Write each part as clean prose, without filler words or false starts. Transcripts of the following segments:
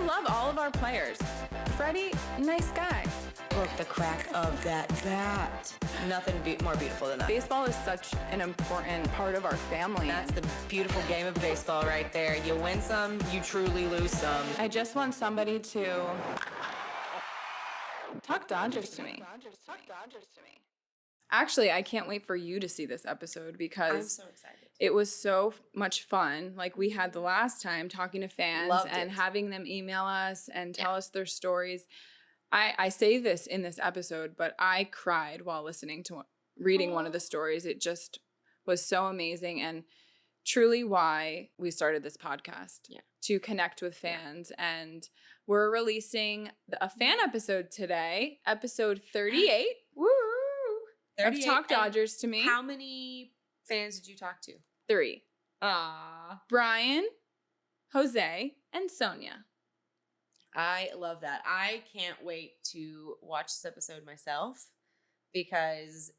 love all of our players. Freddie, nice guy. Look, the crack of that bat. Nothing more beautiful than that. Baseball is such an important part of our family. That's the beautiful game of baseball right there. You win some, you truly lose some. I just want somebody to talk Dodgers to me. Actually, I can't wait for you to see this episode because I'm so excited. It was so much fun. Like we had the last time talking to fans Loved and it. having them email us and tell us their stories. I say this in this episode, but I cried while reading one of the stories. It just was so amazing and truly why we started this podcast, to connect with fans. And we're releasing a fan episode today, episode 38. Woo! 38. Of Talk Dodgers to Me. How many fans did you talk to? 3. Brian, Jose, and Sonia. I love that. I can't wait to watch this episode myself because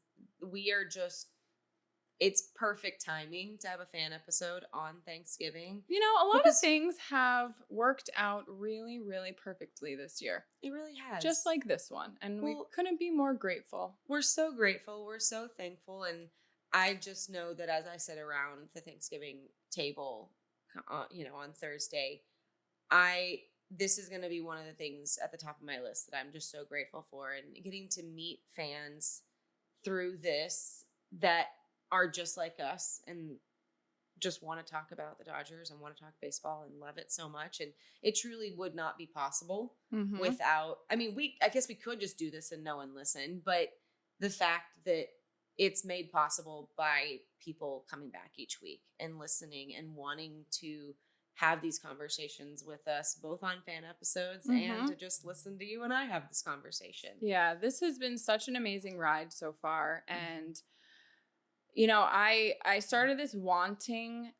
it's perfect timing to have a fan episode on Thanksgiving. You know, a lot of things have worked out really, really perfectly this year. It really has. Just like this one. And we couldn't be more grateful. We're so grateful. We're so thankful. And I just know that as I sit around the Thanksgiving table, on Thursday, this is going to be one of the things at the top of my list that I'm just so grateful for, and getting to meet fans through this that are just like us and just want to talk about the Dodgers and want to talk baseball and love it so much. And it truly would not be possible without, I guess we could just do this and no one listen, but the fact that it's made possible by people coming back each week and listening and wanting to have these conversations with us, both on fan episodes and to just listen to you and I have this conversation. Yeah, this has been such an amazing ride so far. And, you know, I started this wanting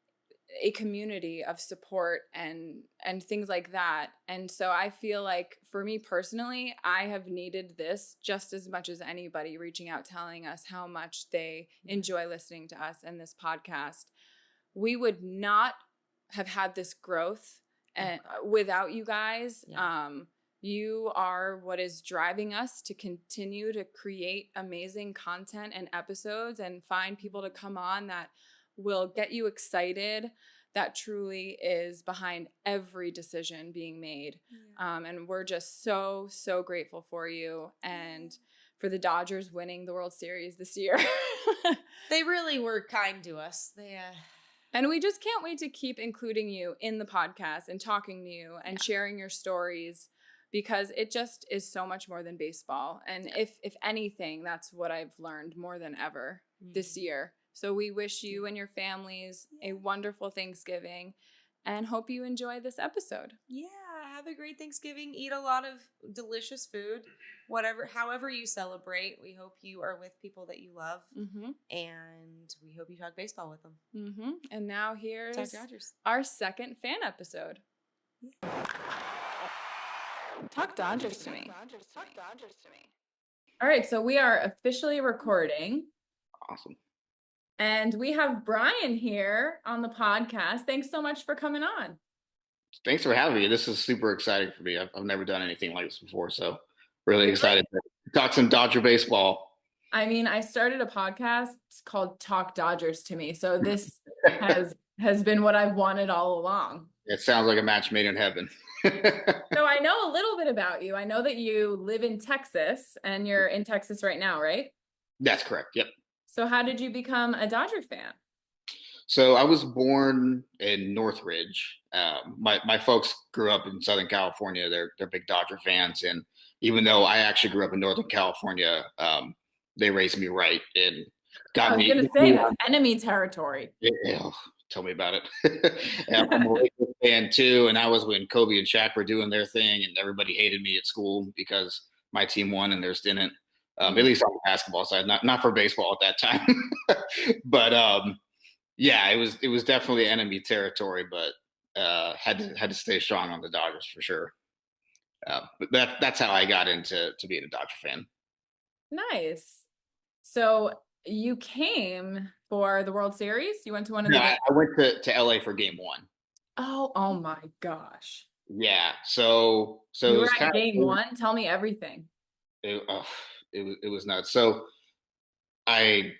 a community of support and things like that. And so I feel like for me personally, I have needed this just as much as anybody reaching out, telling us how much they enjoy listening to us and this podcast. We would not have had this growth and without you guys. You are what is driving us to continue to create amazing content and episodes and find people to come on that will get you excited, that truly is behind every decision being made. And we're just so, so grateful for you and for the Dodgers winning the World Series this year. They really were kind to us. And we just can't wait to keep including you in the podcast and talking to you and sharing your stories, because it just is so much more than baseball. And if anything, that's what I've learned more than ever this year. So we wish you and your families a wonderful Thanksgiving and hope you enjoy this episode. Yeah, have a great Thanksgiving. Eat a lot of delicious food, however you celebrate. We hope you are with people that you love, and we hope you talk baseball with them. And now here's Talk Dodgers. Our second fan episode. Talk Dodgers to me. All right, so we are officially recording. Awesome. And we have Brian here on the podcast. Thanks so much for coming on. Thanks for having me. This is super exciting for me. I've never done anything like this before, so really excited to talk some Dodger baseball. I mean, I started a podcast called Talk Dodgers to Me, so this has been what I've wanted all along. It sounds like a match made in heaven. So I know a little bit about you. I know that you live in Texas, and you're in Texas right now, right? That's correct. Yep. So how did you become a Dodger fan? So I was born in Northridge. My folks grew up in Southern California. They're big Dodger fans, and even though I actually grew up in Northern California, they raised me right and got me. I was going to say that's enemy territory. Yeah, tell me about it. I'm a Lakers fan too, and I was when Kobe and Shaq were doing their thing, and everybody hated me at school because my team won and theirs didn't. At least on the basketball side, not for baseball at that time. But yeah, it was definitely enemy territory, but had to stay strong on the Dodgers for sure. But that's how I got into being a Dodger fan. Nice. So you came for the World Series? You went to one of the games? I went to LA for game 1. Oh my gosh. Yeah. So it You were was kind at game of one? Tell me everything. it was nuts. So I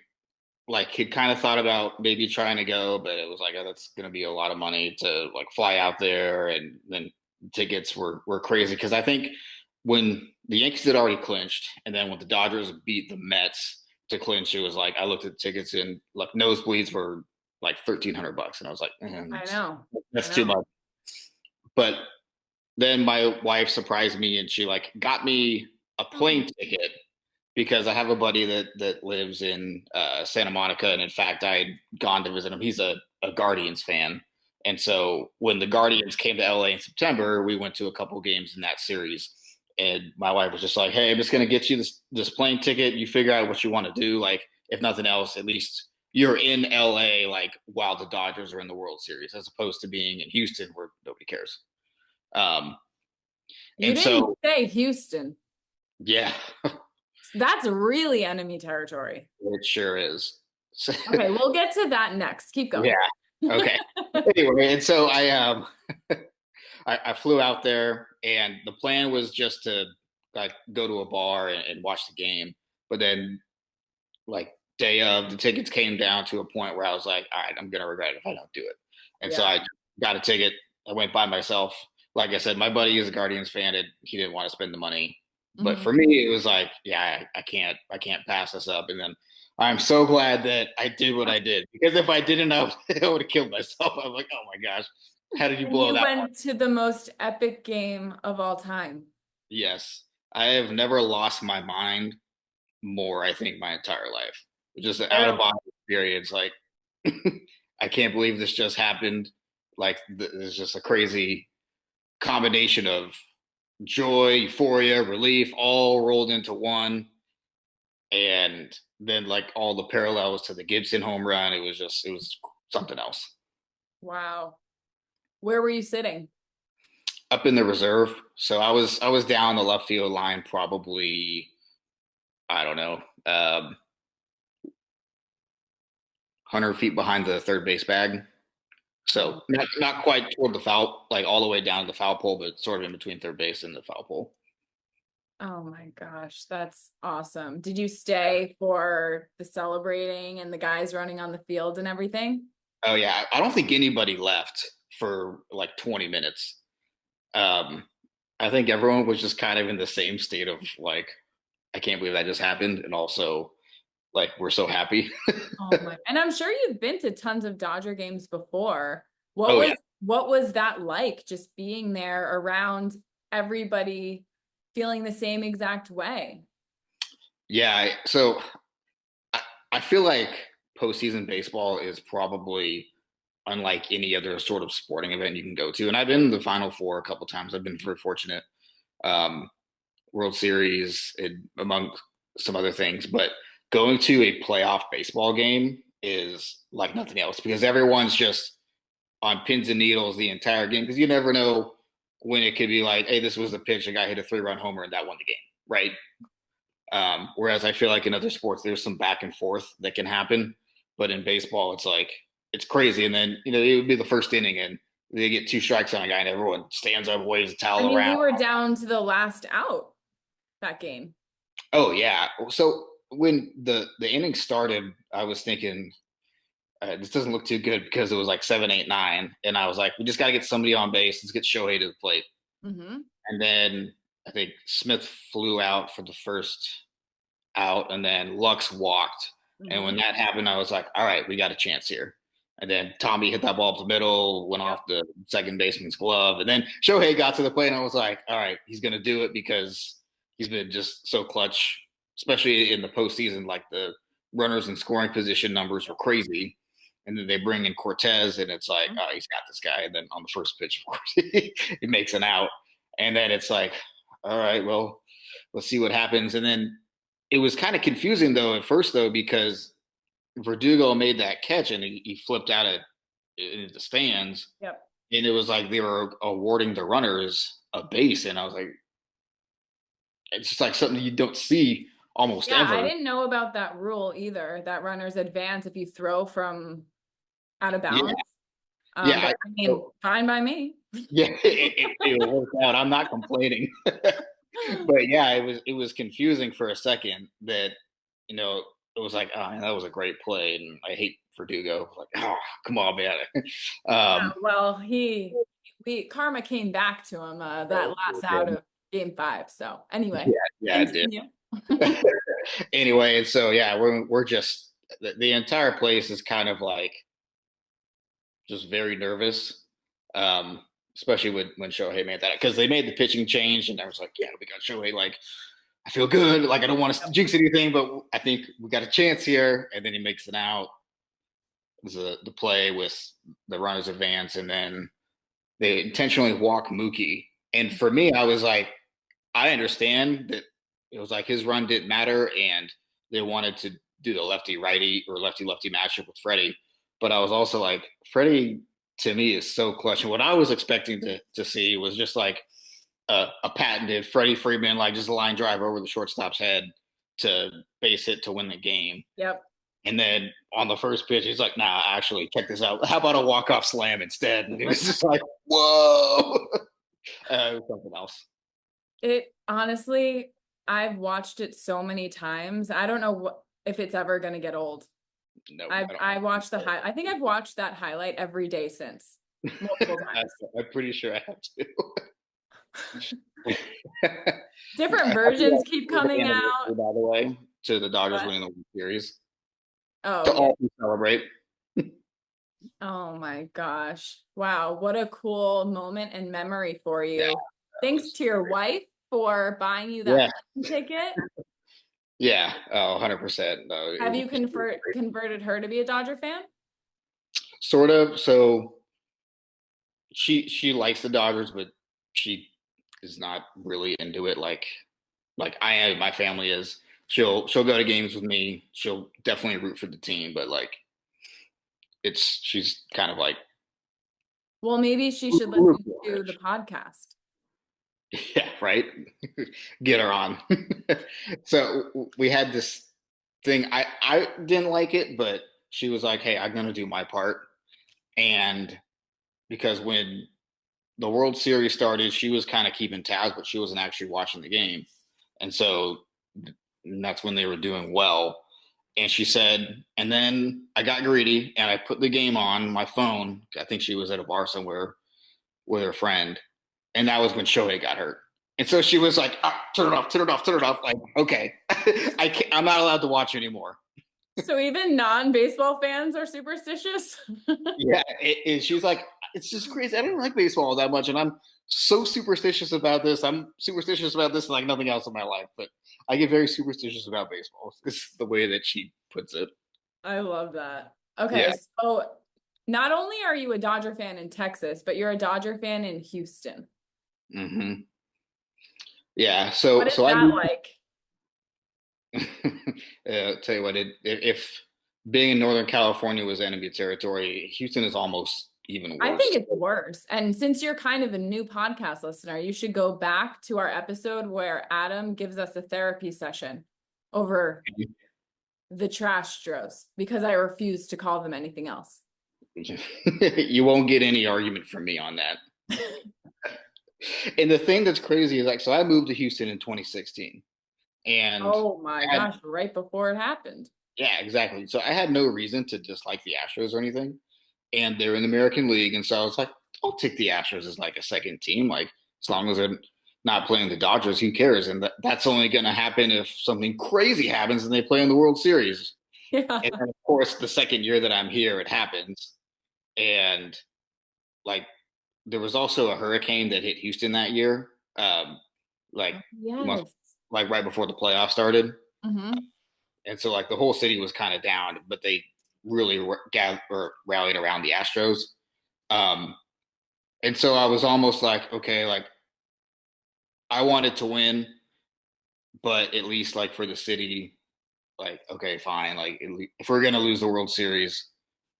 like had kind of thought about maybe trying to go, but it was like, oh, that's going to be a lot of money to like fly out there, and then tickets were crazy because I think when the Yankees had already clinched, and then when the Dodgers beat the Mets to clinch, it was like I looked at tickets and like nosebleeds were like $1,300, and I was like, I know. I that's too know. much. But then my wife surprised me and she like got me a Oh, plane ticket because I have a buddy that lives in Santa Monica, and in fact, I had gone to visit him. He's a Guardians fan, and so when the Guardians came to LA in September, we went to a couple games in that series. And my wife was just like, "Hey, I'm just gonna get you this plane ticket. You figure out what you want to do. Like, if nothing else, at least you're in LA like while the Dodgers are in the World Series, as opposed to being in Houston where nobody cares." Um, you and didn't so, say Houston. yeah, That's really enemy territory. it sure is. So, Okay, we'll get to that next. Keep yeah. going. Okay. Anyway, and so I flew out there, and the plan was just to like go to a bar and watch the game. But then, like day of, the tickets came down to a point where I was like, all right, I'm gonna regret it if I don't do it. And so Yeah. I got a ticket. I went by myself. Like I said, my buddy is a Guardians fan, and he didn't want to spend the money. But Mhm. for me, it was like, yeah, I can't pass this up. And then I'm so glad that I did what I did, because if I didn't, I would have killed myself. I'm like, oh my gosh, how did you And blow you that? went to the most epic game of all time. Yes. I have never lost my mind more, I think, my entire life. Just an out of There, body experience. Like, I can't believe this just happened. Like, there's just a crazy combination of joy, euphoria, relief, all rolled into one. And then, like, all the parallels to the Gibson home run. It was something else. wow. Where were you sitting? Up in the reserve. So I was down the left field line, probably, I don't know, 100 feet behind the third base bag. Oh So my not quite toward the foul, like all the way down to the foul pole, but sort of in between third base and the foul pole. Oh my gosh, that's awesome. Did you stay for the celebrating and the guys running on the field and everything? Oh yeah, I don't think anybody left for like 20 minutes. Um, I think everyone was just kind of in the same state of like, I can't believe that just happened, and also like we're so happy. Oh my. And I'm sure you've been to tons of Dodger games before. What Oh was yeah, what was that like just being there around everybody feeling the same exact way? yeah. So I, I feel like postseason baseball is probably unlike any other sort of sporting event you can go to. And I've been in the Final Four a couple times. I've been very fortunate. Um, World Series, and among some other things. But going to a playoff baseball game is like nothing else because everyone's just on pins and needles the entire game because you never know when it could be like, hey, this was the pitch, a guy hit a 3-run homer and that won the game, right? Whereas I feel like in other sports, there's some back and forth that can happen, but in baseball, it's like it's crazy. And then it would be the first inning, and they get two strikes on a guy, and everyone stands up, waves a I towel mean, we around. were down to the last out that game. Oh yeah. So when the inning started, I was thinking this doesn't look too good because it was like 7, 8, 9, and I was like, we just got to get somebody on base. Let's get Shohei to the plate. Hmm. And then I think Smith flew out for the first out, and then Lux walked. And when Hmm. that happened, I was like, all right, we got a chance here. And then Tommy hit that ball up the middle, went Yep. off the second baseman's glove. And then Shohei got to the plate, and I was like, all right, he's going to do it because he's been just so clutch, especially in the postseason. Like the runners in scoring position numbers were crazy. And then they bring in Cortez, and it's like, oh, he's got this guy. And then on the first pitch, of course, he makes an out. And then it's like, all right, well, let's see what happens. And then it was kind of confusing though at first though because Verdugo made that catch and he flipped out in the stands, Yep. and it was like they were awarding the runners a base, and I was like, it's just like something you don't see almost Yeah, I ever. didn't know about that rule either, that runners advance if you throw from out of Yeah, bounds. yeah. But I mean, So fine by me. Yeah, it worked out. I'm not complaining. But yeah, it was confusing for a second that you know it was like, oh man, that was a great play, and I hate Verdugo. Like, oh come on, man. um, Well, we karma came back to him that last out of game 5. So anyway, yeah, yeah, I did. continue. Anyway, and so yeah, we're just the entire place is kind of like just very nervous. Um, Especially when Shohei made that because they made the pitching change, and I was like, yeah, we got Shohei. Like, I feel good. Like, I don't want to jinx anything, but I think we got a chance here. And then he makes it out. It was the play with the runners advance, and then they intentionally walk Mookie. And for me, I was like, I understand that it was like his run didn't matter, and they wanted to do the lefty righty or lefty lefty matchup with Freddie. But I was also like, Freddie to me is so clutch. And what I was expecting to see was just like a patented Freddie Freeman, like just a line drive over the shortstop's head to base hit to win the game. Yep. And then on the first pitch, he's like, nah, actually, check this out. How about a walk-off slam instead? And it was just like, whoa. It was something else. It honestly, I've watched it so many times. I don't know if it's ever going to get old. No, I watched I think I've watched that highlight every day since, multiple times. I'm pretty sure I have to. Different Happy versions keep coming anniversary, out. by the way, to the Dodgers But, winning the World Series. oh To yeah. all celebrate. Oh my gosh. Wow, what a cool moment and memory for Yeah, you. Thanks to your wife for buying you that yeah, plane ticket. yeah. Oh, 100%. No, Have you converted her to be a Dodger fan? sort of. So she likes the Dodgers, but she is not really into it. Like I am. My family is. She'll go to games with me. She'll definitely root for the team, but like she's kind of like Well, maybe she should root listen for to her. the podcast. Yeah, right. Get her on. So we had this thing. I didn't like it, but she was like, "Hey, I'm gonna do my part." And because when the World Series started, she was kind of keeping tabs, but she wasn't actually watching the game. And so that's when they were doing well. And she said, and then I got greedy and I put the game on my phone. I think she was at a bar somewhere with her friend. And that was when Shohei got hurt. And so she was like, ah, turn it off, turn it off, turn it off. Like, okay, I'm not allowed to watch anymore. So even non-baseball fans are superstitious? Yeah. She was like, it's just crazy. I don't like baseball that much. And I'm so superstitious about this. I'm superstitious about this like nothing else in my life. But I get very superstitious about baseball. It's the way that she puts it. I love that. Yeah. Okay, so not only are you a Dodger fan in Texas, but you're a Dodger fan in Houston. Hmm. Yeah. What is So I that moved. like? Tell you what, if being in Northern California was enemy territory, Houston is almost even I worse. think it's worse. And since you're kind of a new podcast listener, you should go back to our episode where Adam gives us a therapy session over the trash Stros because I refuse to call them anything else. You won't get any argument from me on that. And the thing that's crazy is like, so I moved to Houston in 2016, and Oh my I had, gosh, right before it happened. yeah, exactly. So I had no reason to dislike the Astros or anything, and they're in the American League, and so I was like, I'll take the Astros as like a second team, like as long as they're not playing the Dodgers, who cares? And that's only going to happen if something crazy happens and they play in the World Series. Yeah. And then, of course, the second year that I'm here, it happens, and like there was also a hurricane that hit Houston that year, like Yes. like right before the playoffs started, Mm-hmm. and so like the whole city was kind of down, but they really gathered or rallied around the Astros. Um, and so I was almost like, okay, like I wanted to win, but at least like for the city, like okay, fine, like if we're gonna lose the World Series,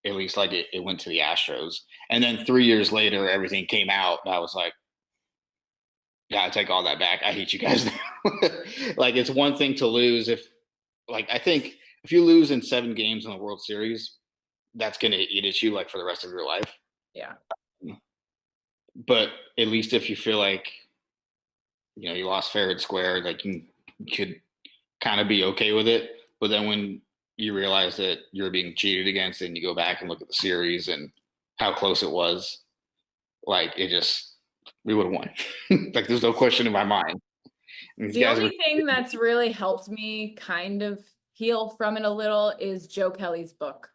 at least like it went to the Astros. And then 3 years later, everything came out, and I was like, yeah, I take all that back. I hate you guys now. Like it's one thing to lose if, like, I think if you lose in 7 games in the World Series, that's gonna eat at you like for the rest of your life. Yeah. but at least if you feel like you lost fair and square, like you could kind of be okay with it. But then when you realize that you're being cheated against, and you go back and look at the series and how close it was, like it just we would have won. Like there's no question in my mind. And these The guys are. only thing that's really helped me kind of heal from it a little is Joe Kelly's book.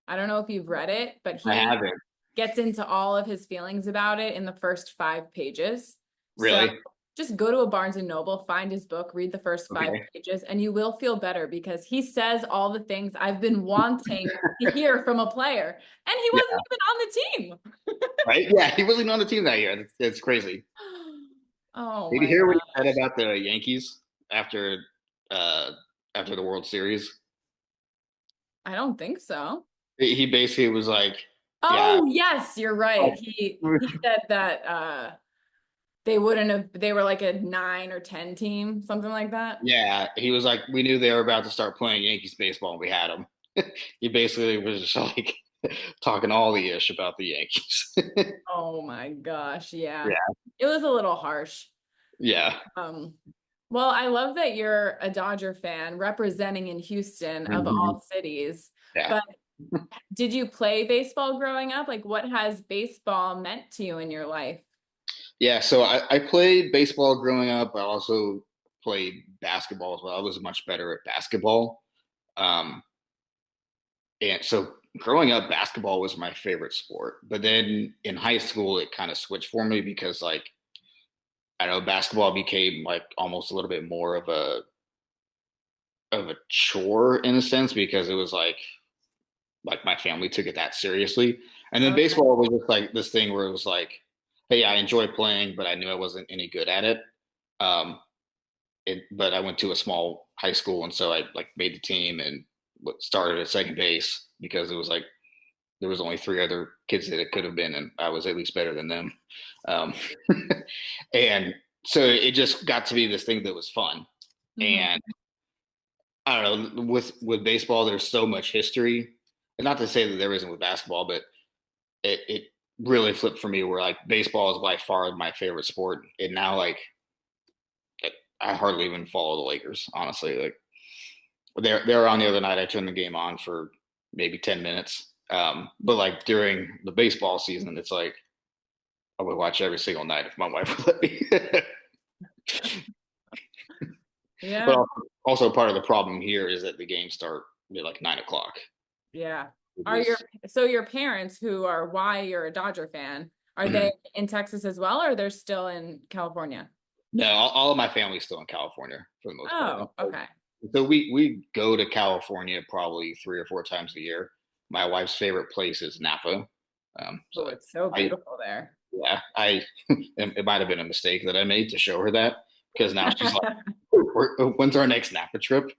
I don't know if you've read it, but I he haven't gets into all of his feelings about it in the first 5 pages. So really. just go to a Barnes and Noble, find his book, read the first five Okay. pages, and you will feel better because he says all the things I've been wanting to hear from a player. And he Yeah. wasn't even on the team. Right. Yeah. He wasn't on the team that year. That's crazy. Oh Did you my hear what he said gosh. about the Yankees after uh after the World Series? I don't think so. He basically was like, "Yeah, Oh, yes, you're right. He said that they wouldn't have they were like a 9 or 10 team, something like that. yeah." He was like, "We knew they were about to start playing Yankees baseball, and we had them." He basically was just like talking all the ish about the Yankees. Oh my gosh, yeah. Yeah. It was a little harsh. Yeah. Um, well, I love that you're a Dodger fan representing in Houston of Mhm. all cities. Yeah. But did you play baseball growing up? Like, what has baseball meant to you in your life? Yeah. So I played baseball growing up. I also played basketball as well. I was much better at basketball. Um, and so growing up, basketball was my favorite sport. But then in high school, it kind of switched for me because, like, I know basketball became like almost a little bit more of a chore in a sense because it was like my family took it that seriously. And then Okay. baseball was just like this thing where it was like, hey, I enjoy playing, but I knew I wasn't any good at it. Um, but I went to a small high school, and so I like made the team and started at second base because it was like there was only three other kids that it could have been, and I was at least better than them. Um, and so it just got to be this thing that was fun. Mhm. And I don't know, with baseball, there's so much history. And not to say that there isn't with basketball, but it really flipped for me where like baseball is by far my favorite sport. And now I hardly even follow the Lakers, honestly. Like they're on the other night. I turned the game on for maybe 10 minutes. But like during the baseball season, it's like I would watch every single night if my wife would let me. But Yeah. also part of the problem here is that the games start at like 9 o'clock, Yeah. which Are is your parents who are why you're a Dodger fan, are mhm. they in Texas as well, or they're still in California? No, all of my family's still in California for the most part. Oh, okay. So we go to California probably 3 or 4 times a year. My wife's favorite place is Napa. So Oh, it's so I beautiful there. yeah I it might have been a mistake that I made to show her that because now she's like, when's our next Napa trip?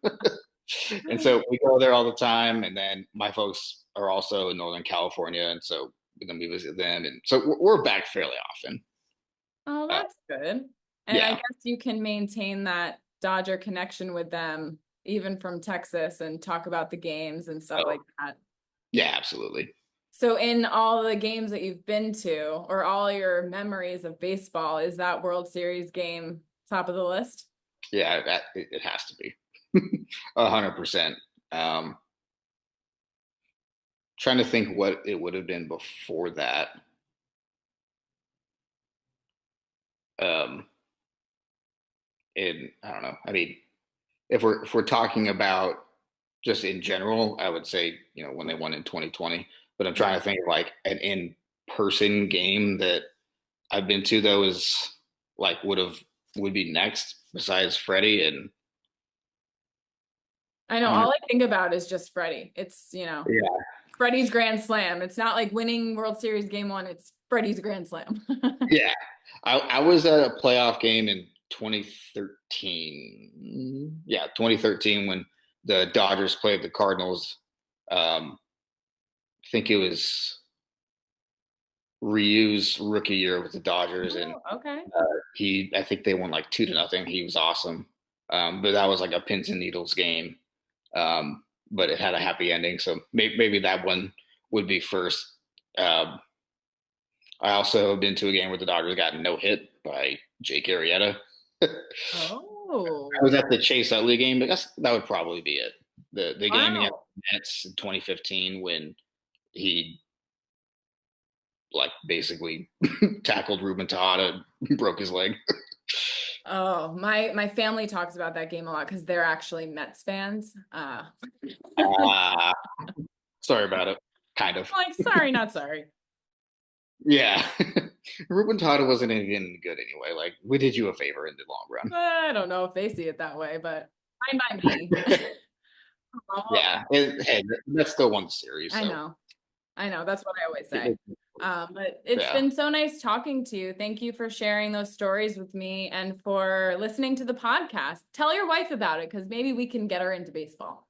And so we go there all the time. And then my folks are also in Northern California, and so then we visit them, and so we're back fairly often. Oh, Uh, that's good. And I yeah. guess you can maintain that Dodger connection with them even from Texas and talk about the games and stuff Oh, like that. yeah, absolutely. So in all the games that you've been to or all your memories of baseball, is that World Series game top of the list? Yeah, it has to be 100%. Um, Trying to think what it would have been before that. Um, and I don't know. I mean, if we're talking about just in general, I would say when they won in 2020. But I'm Yeah. trying to think of like an in-person game that I've been to that was like would be next besides Freddie. And I know I'm gonna all I think about is just Freddie. It's, yeah. Freddie's Grand Slam. It's not like winning World Series game one, it's Freddie's Grand Slam. Yeah, I was at a playoff game in 2013. Yeah, 2013 when the Dodgers played the Cardinals. I think it was Ryu's rookie year with the Dodgers, and Oh, okay. I think they won like 2-0. He was awesome, but that was like a pins and needles game. But it had a happy ending, so maybe that one would be first. Um, I also have been to a game where the Dodgers got no hit by Jake Arrieta. I Oh, was at the Chase Utley game, but that would probably be it. The game against wow. the Mets in 2015 when he like basically tackled Ruben Tejada, broke his leg. Oh, my family talks about that game a lot because they're actually Mets fans. Ah, sorry about it. Kind of. Like, sorry, not sorry. Yeah. Ruben Tejada wasn't even good anyway. Like, we did you a favor in the long run. I don't know if they see it that way, but fine by me. Oh, Yeah. Hey, that still won the series. I So, know. I know. That's what I always say. But it's yeah, been so nice talking to you. Thank you for sharing those stories with me and for listening to the podcast. Tell your wife about it because maybe we can get her into baseball.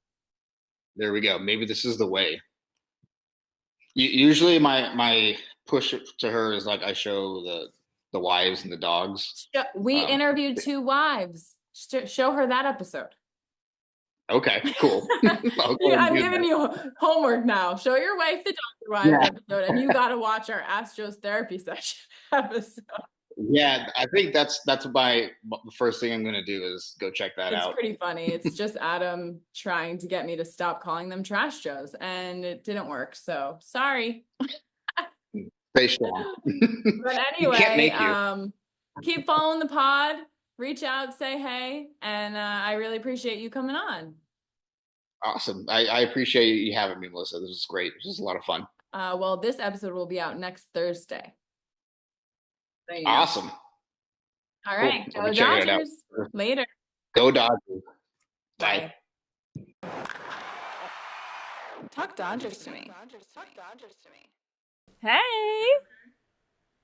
there we go. Maybe this is the way. Usually, my push to her is like I show the wives and the dogs. We Um, interviewed two wives. Show her that episode. okay, cool. I'll go and I'm do giving that. you homework now. Show your wife the Dr. Wives Yeah, episode, and you got to watch our Ask Joe's therapy session episode. yeah. I think that's the first thing I'm gonna do is go check that It's out. pretty funny. It's just Adam trying to get me to stop calling them trash Joes, and it didn't work. So sorry. Stay strong. But You can't anyway, make you. keep following the pod, reach out, say hey, and I really appreciate you coming on. Awesome. I appreciate you having me, Melissa. This was great. This was a lot of fun. Well, this episode will be out next Thursday. So you know. Awesome. All Cool. right. I'll Go be checking it out. Dodgers. Later. Go Dodgers. Bye. Bye. Talk Dodgers to me. Hey.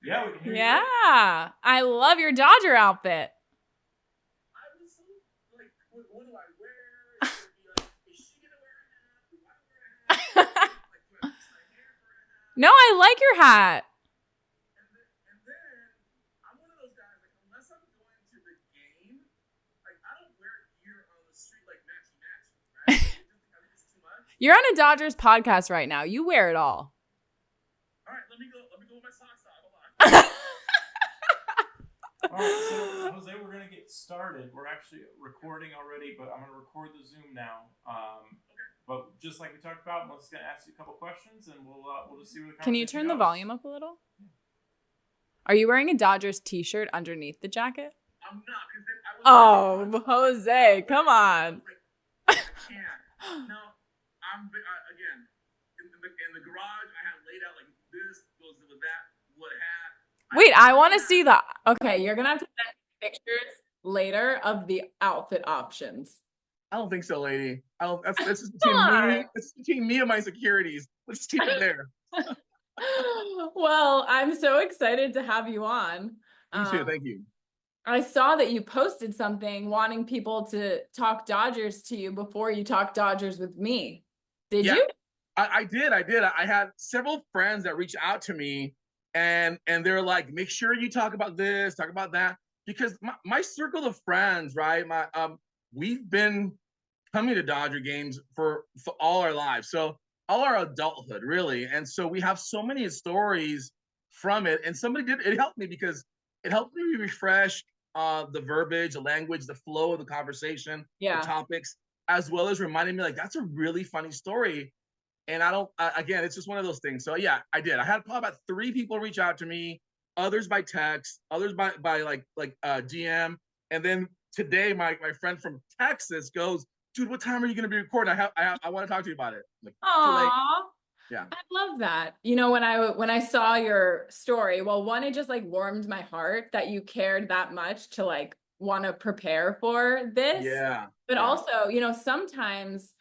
Yeah, we can hear you. Yeah. I love your Dodger outfit. I was so like, what do I wear? Is she gonna wear a hat? Do I wear a hat? Like, do I fix my hair for a hat? No, I like your hat. And then I'm one of those guys, like, unless I'm going to the game, like, I don't wear gear on the street like matchy, right? I think it's too much. You're on a Dodgers podcast right now. You wear it all. All right, let me go with my socks on. Hold on. All right, so Jose, we're gonna get started. We're actually recording already, but I'm gonna record the Zoom now. But just like we talked about, Melissa's gonna ask you a couple questions, and we'll just see where the conversation Can you turn the goes. volume up a little? Are you wearing a Dodgers t-shirt underneath the jacket? I'm not, because I was. Oh, Jose, come on. I can't. No, I'm again in the garage. I have laid out like this goes with that. What hat? Wait, I want to see the. Okay, you're gonna have to send pictures later of the outfit options. I don't think so, lady. I don't. That's just Come between me. on. It's between me and my securities. Let's just keep it there. Well, I'm so excited to have you on. Me too. Thank you. I saw that you posted something wanting people to talk Dodgers to you before you talk Dodgers with me. Did Yeah. you? I did. I had several friends that reached out to me, and they're like, make sure you talk about this, talk about that, because my circle of friends, right? We've been coming to Dodger games for all our lives, so all our adulthood, really, and so we have so many stories from it. And it helped me because it helped me refresh the verbiage, the language, the flow of the conversation, the topics, as well as reminding me like that's a really funny story. And I don't, again, it's just one of those things. So yeah, I did. I had probably about 3 people reach out to me, others by text, others by DM. And then today, my friend from Texas goes, dude, what time are you going to be recording? I want to talk to you about it. Like, too late. Aww. Yeah. I love that. You know, when I saw your story, well, one, it just like warmed my heart that you cared that much to like want to prepare for this. Yeah. But also, you know, sometimes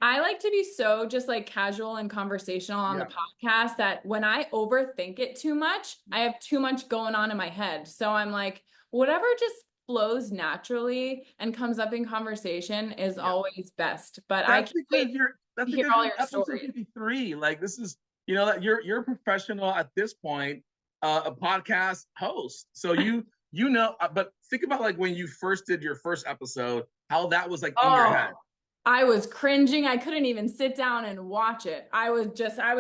I like to be so just like casual and conversational on the podcast that when I overthink it too much, I have too much going on in my head. So I'm like, whatever just flows naturally and comes up in conversation is always best. But I can't wait to hear all your episode stories. 53. Like this is, you know, that you're a professional at this point, a podcast host. So you know, but think about like when you first did your first episode, how that was like in your head. I was cringing. I couldn't even sit down and watch it. I was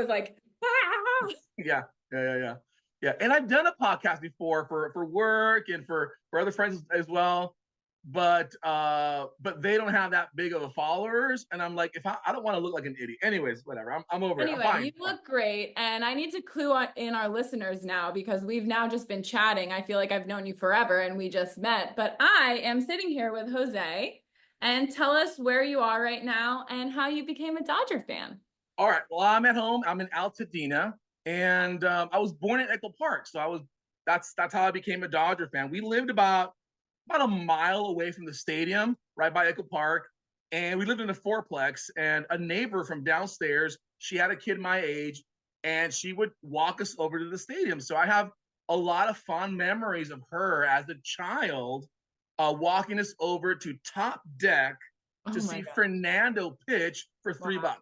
like, ah! Yeah. Yeah, and I've done a podcast before for work and for other friends as well, but they don't have that big of a followers, and I'm like, if I don't want to look like an idiot. Anyways, whatever. I'm over it. I'm Anyway, you fine. look great. And I need to in our listeners now because we've now just been chatting. I feel like I've known you forever and we just met. But I am sitting here with Jose, and tell us where you are right now and how you became a Dodger fan. All right. Well, I'm at home. I'm in Altadena, and I was born in Echo Park, so that's how I became a Dodger fan. We lived about a mile away from the stadium, right by Echo Park. And we lived in a fourplex. And a neighbor from downstairs, she had a kid my age, and she would walk us over to the stadium. So I have a lot of fond memories of her as a child, walking us over to Top Deck Oh to my see God. Fernando pitch for $3. Wow.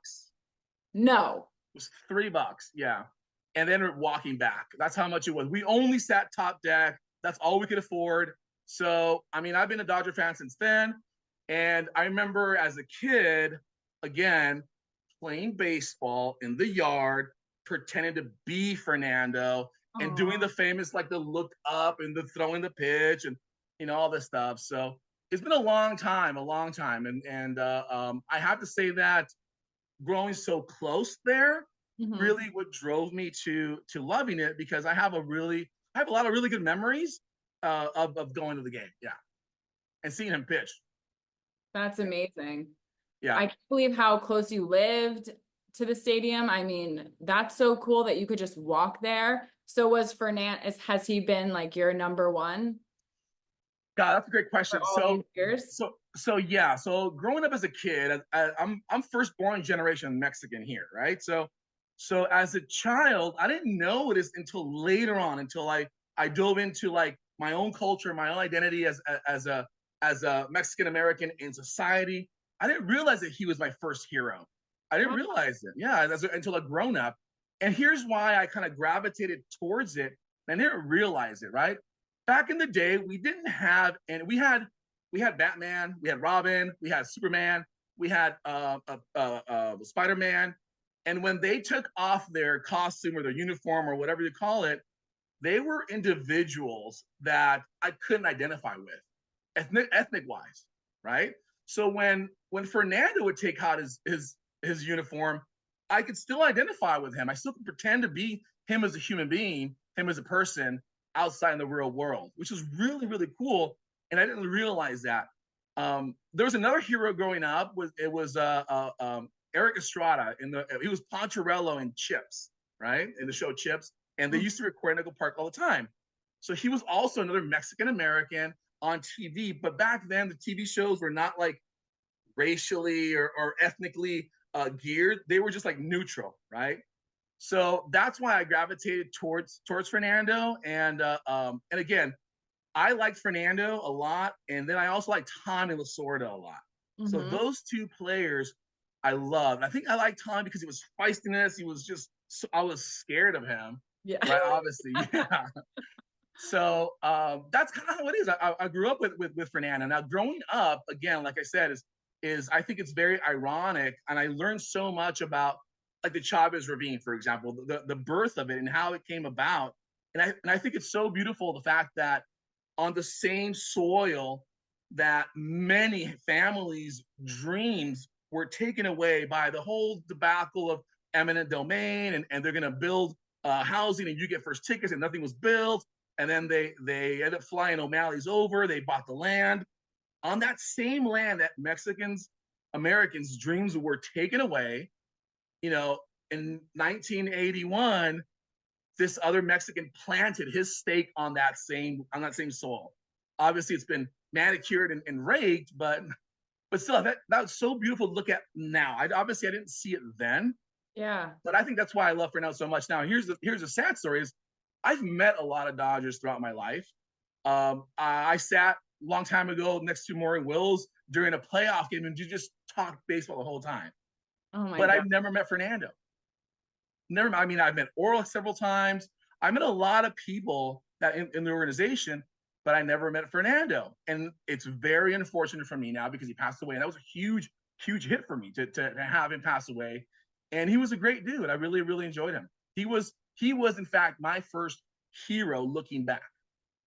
No. It was $3, yeah. And then we're walking back. That's how much it was. We only sat Top Deck. That's all we could afford. So, I mean, I've been a Dodger fan since then. And I remember as a kid, again, playing baseball in the yard, pretending to be Fernando and doing the famous, like the look up and the throwing the pitch and, all this stuff. So it's been a long time. And I have to say that growing so close there really what drove me to loving it, because I have a lot of really good memories of going to the game. Yeah. And seeing him pitch. That's amazing. Yeah. I can't believe how close you lived to the stadium. I mean, that's so cool that you could just walk there. So has he been like your number one God, that's a great question. for all these years? Yeah. So growing up as a kid, I'm firstborn generation Mexican here, right? So as a child, I didn't know this until later on, until I dove into like my own culture, my own identity as a Mexican American in society. I didn't realize that he was my first hero. I didn't realize it. Yeah, until a grown up. And here's why I kind of gravitated towards it. And I didn't realize it, right? Back in the day, we didn't have, and we had Batman, we had Robin, we had Superman, we had Spider-Man. And when they took off their costume or their uniform or whatever you call it, they were individuals that I couldn't identify with, ethnic wise, right? So when Fernando would take out his uniform, I could still identify with him. I still could pretend to be him as a human being, him as a person outside in the real world, which is really, really cool. And I didn't realize that. There was another hero growing up. It was Eric Estrada he was Poncherello in Chips, right? In the show Chips. And they used to record in Echo Park all the time. So he was also another Mexican American on TV. But back then, the TV shows were not like racially or ethnically geared. They were just like neutral, right? So that's why I gravitated towards Fernando. And again, I liked Fernando a lot. And then I also liked Tommy Lasorda a lot. So those two players I loved. I think I liked Tommy because he was feistiness. He was just, I was scared of him. Yeah. Right, obviously. Yeah. So that's kind of how it is. I grew up with Fernando. Now, growing up, again, like I said, is I think it's very ironic, and I learned so much about like the Chavez Ravine, for example, the birth of it and how it came about. And I think it's so beautiful, the fact that on the same soil that many families' dreams were taken away by the whole debacle of eminent domain, and they're going to build housing and you get first tickets, and nothing was built. And then they ended up flying O'Malley's over. They bought the land. On that same land that Americans' dreams were taken away, in 1981, this other Mexican planted his stake on that same soil. Obviously, it's been manicured and raked, but still, that was so beautiful to look at now. I didn't see it then. Yeah. But I think that's why I love Fernando so much now. Here's a sad story: is I've met a lot of Dodgers throughout my life. I sat a long time ago next to Maury Wills during a playoff game, and you just talked baseball the whole time. Oh my But God. I've never met Fernando. Never. I mean, I've met Oral several times. I met a lot of people that in the organization, but I never met Fernando. And it's very unfortunate for me now because he passed away. And that was a huge, huge hit for me to have him pass away. And he was a great dude. I really, really enjoyed him. He was in fact my first hero looking back.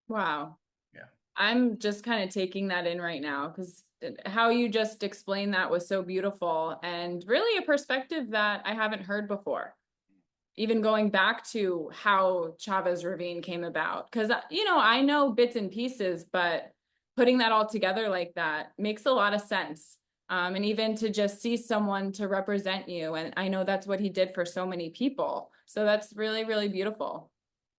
Wow. Yeah. I'm just kind of taking that in right now because how you just explained that was so beautiful and really a perspective that I haven't heard before. Even going back to how Chavez Ravine came about, because, I know bits and pieces, but putting that all together like that makes a lot of sense. And even to just see someone to represent you. And I know that's what he did for so many people. So that's really, really beautiful.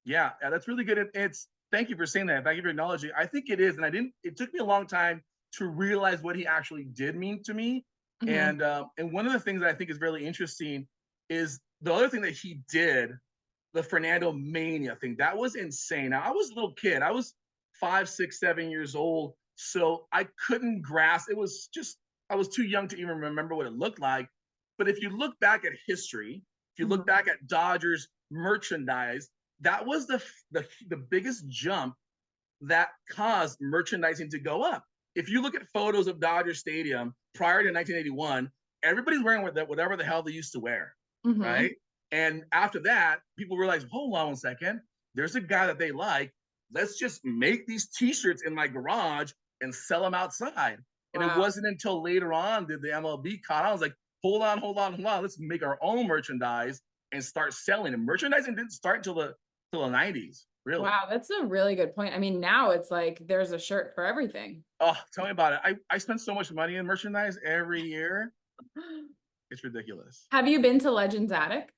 Yeah, that's really good. It's thank you for saying that. Thank you for acknowledging. I think it is, and it took me a long time to realize what he actually did mean to me. Mhm. And one of the things that I think is really interesting is the other thing that he did, the Fernando Mania thing. That was insane. Now I was a little kid. I was 5, 6, 7 years old, so I couldn't grasp. It was just I was too young to even remember what it looked like. But if you look back at history, if you look Mhm. back at Dodgers merchandise, that was the biggest jump that caused merchandising to go up. If you look at photos of Dodger Stadium prior to 1981, everybody's wearing whatever the hell they used to wear, Mhm. right? And after that, people realized, hold on one second, there's a guy that they like. Let's just make these T-shirts in my garage and sell them outside. And it Wow. wasn't until later on that the MLB caught on. I was like, hold on. Let's make our own merchandise and start selling. And merchandising didn't start until the 90s, really. Wow, that's a really good point. I mean, now it's like there's a shirt for everything. Oh, tell me about it. I spend so much money in merchandise every year. It's ridiculous. Have you been to Legends Attic?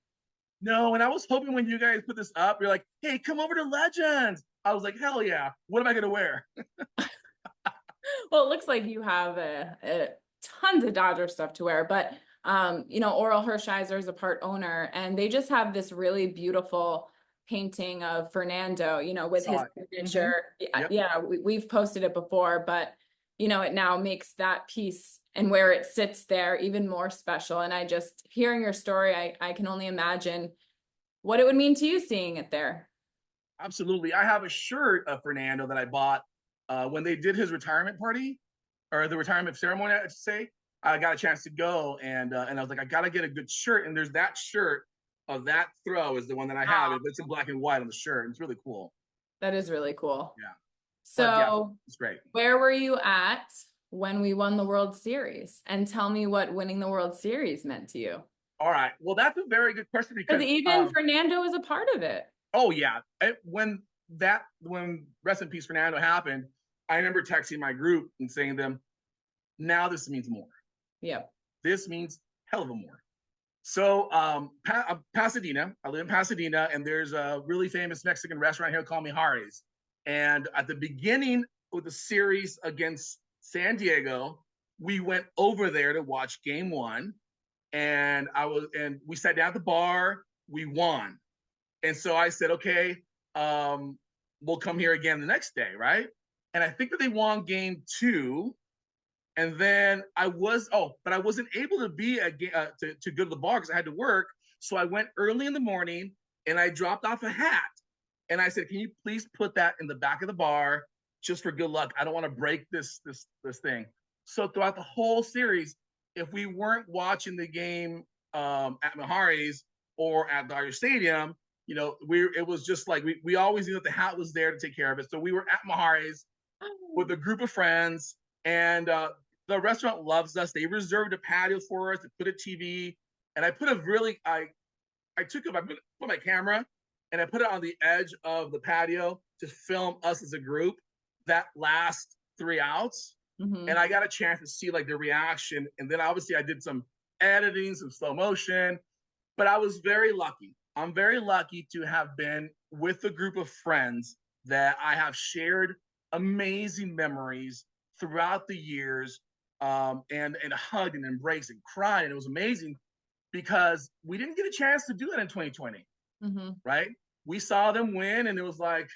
No, and I was hoping when you guys put this up, you're like, hey, come over to Legends. I was like, hell yeah. What am I going to wear? Well, it looks like you have tons of Dodger stuff to wear, but Oral Hershiser is a part owner, and they just have this really beautiful painting of Fernando, with his Saw it. signature. Yep. Yeah, we've posted it before, but it now makes that piece and where it sits there even more special. And I just hearing your story, I can only imagine what it would mean to you seeing it there. Absolutely. I have a shirt of Fernando that I bought when they did his retirement party or the retirement ceremony, I should say. I got a chance to go and I was like, I got to get a good shirt. And there's that shirt of that throw is the one that I have. Wow, It's in black and white on the shirt. It's really cool. that is really cool. Yeah. But yeah, So, it's great. where were you at when we won the World Series? And tell me what winning the World Series meant to you. All right. Well, that's a very good question Because because even Fernando was a part of it. oh yeah, when rest in peace Fernando happened, I remember texting my group and saying to them, now this means more. Yep. This means hell of a more. So Pasadena, I live in Pasadena, and there's a really famous Mexican restaurant here called Mijares. And at the beginning of the series against San Diego, we went over there to watch game one. And we sat down at the bar, we won. And so I said, okay, we'll come here again the next day, right? And I think that they won game two. And then but I wasn't able to be to go to the bar because I had to work. So I went early in the morning and I dropped off a hat. And I said, can you please put that in the back of the bar just for good luck? I don't want to break this thing. So throughout the whole series, if we weren't watching the game at Mijares or at Dodger Stadium, it was just like we always knew that the hat was there to take care of it. So we were at Mijares with a group of friends, and the restaurant loves us. They reserved a patio for us. They put a TV, and I put my camera and I put it on the edge of the patio to film us as a group that last 3 outs. Mm-hmm. And I got a chance to see like the reaction. And then obviously I did some editing, some slow motion, but I was very lucky. I'm very lucky to have been with a group of friends that I have shared amazing memories throughout the years, and hugged and embraced and cried. And it was amazing because we didn't get a chance to do that in 2020, Mm-hmm. right? We saw them win and it was like,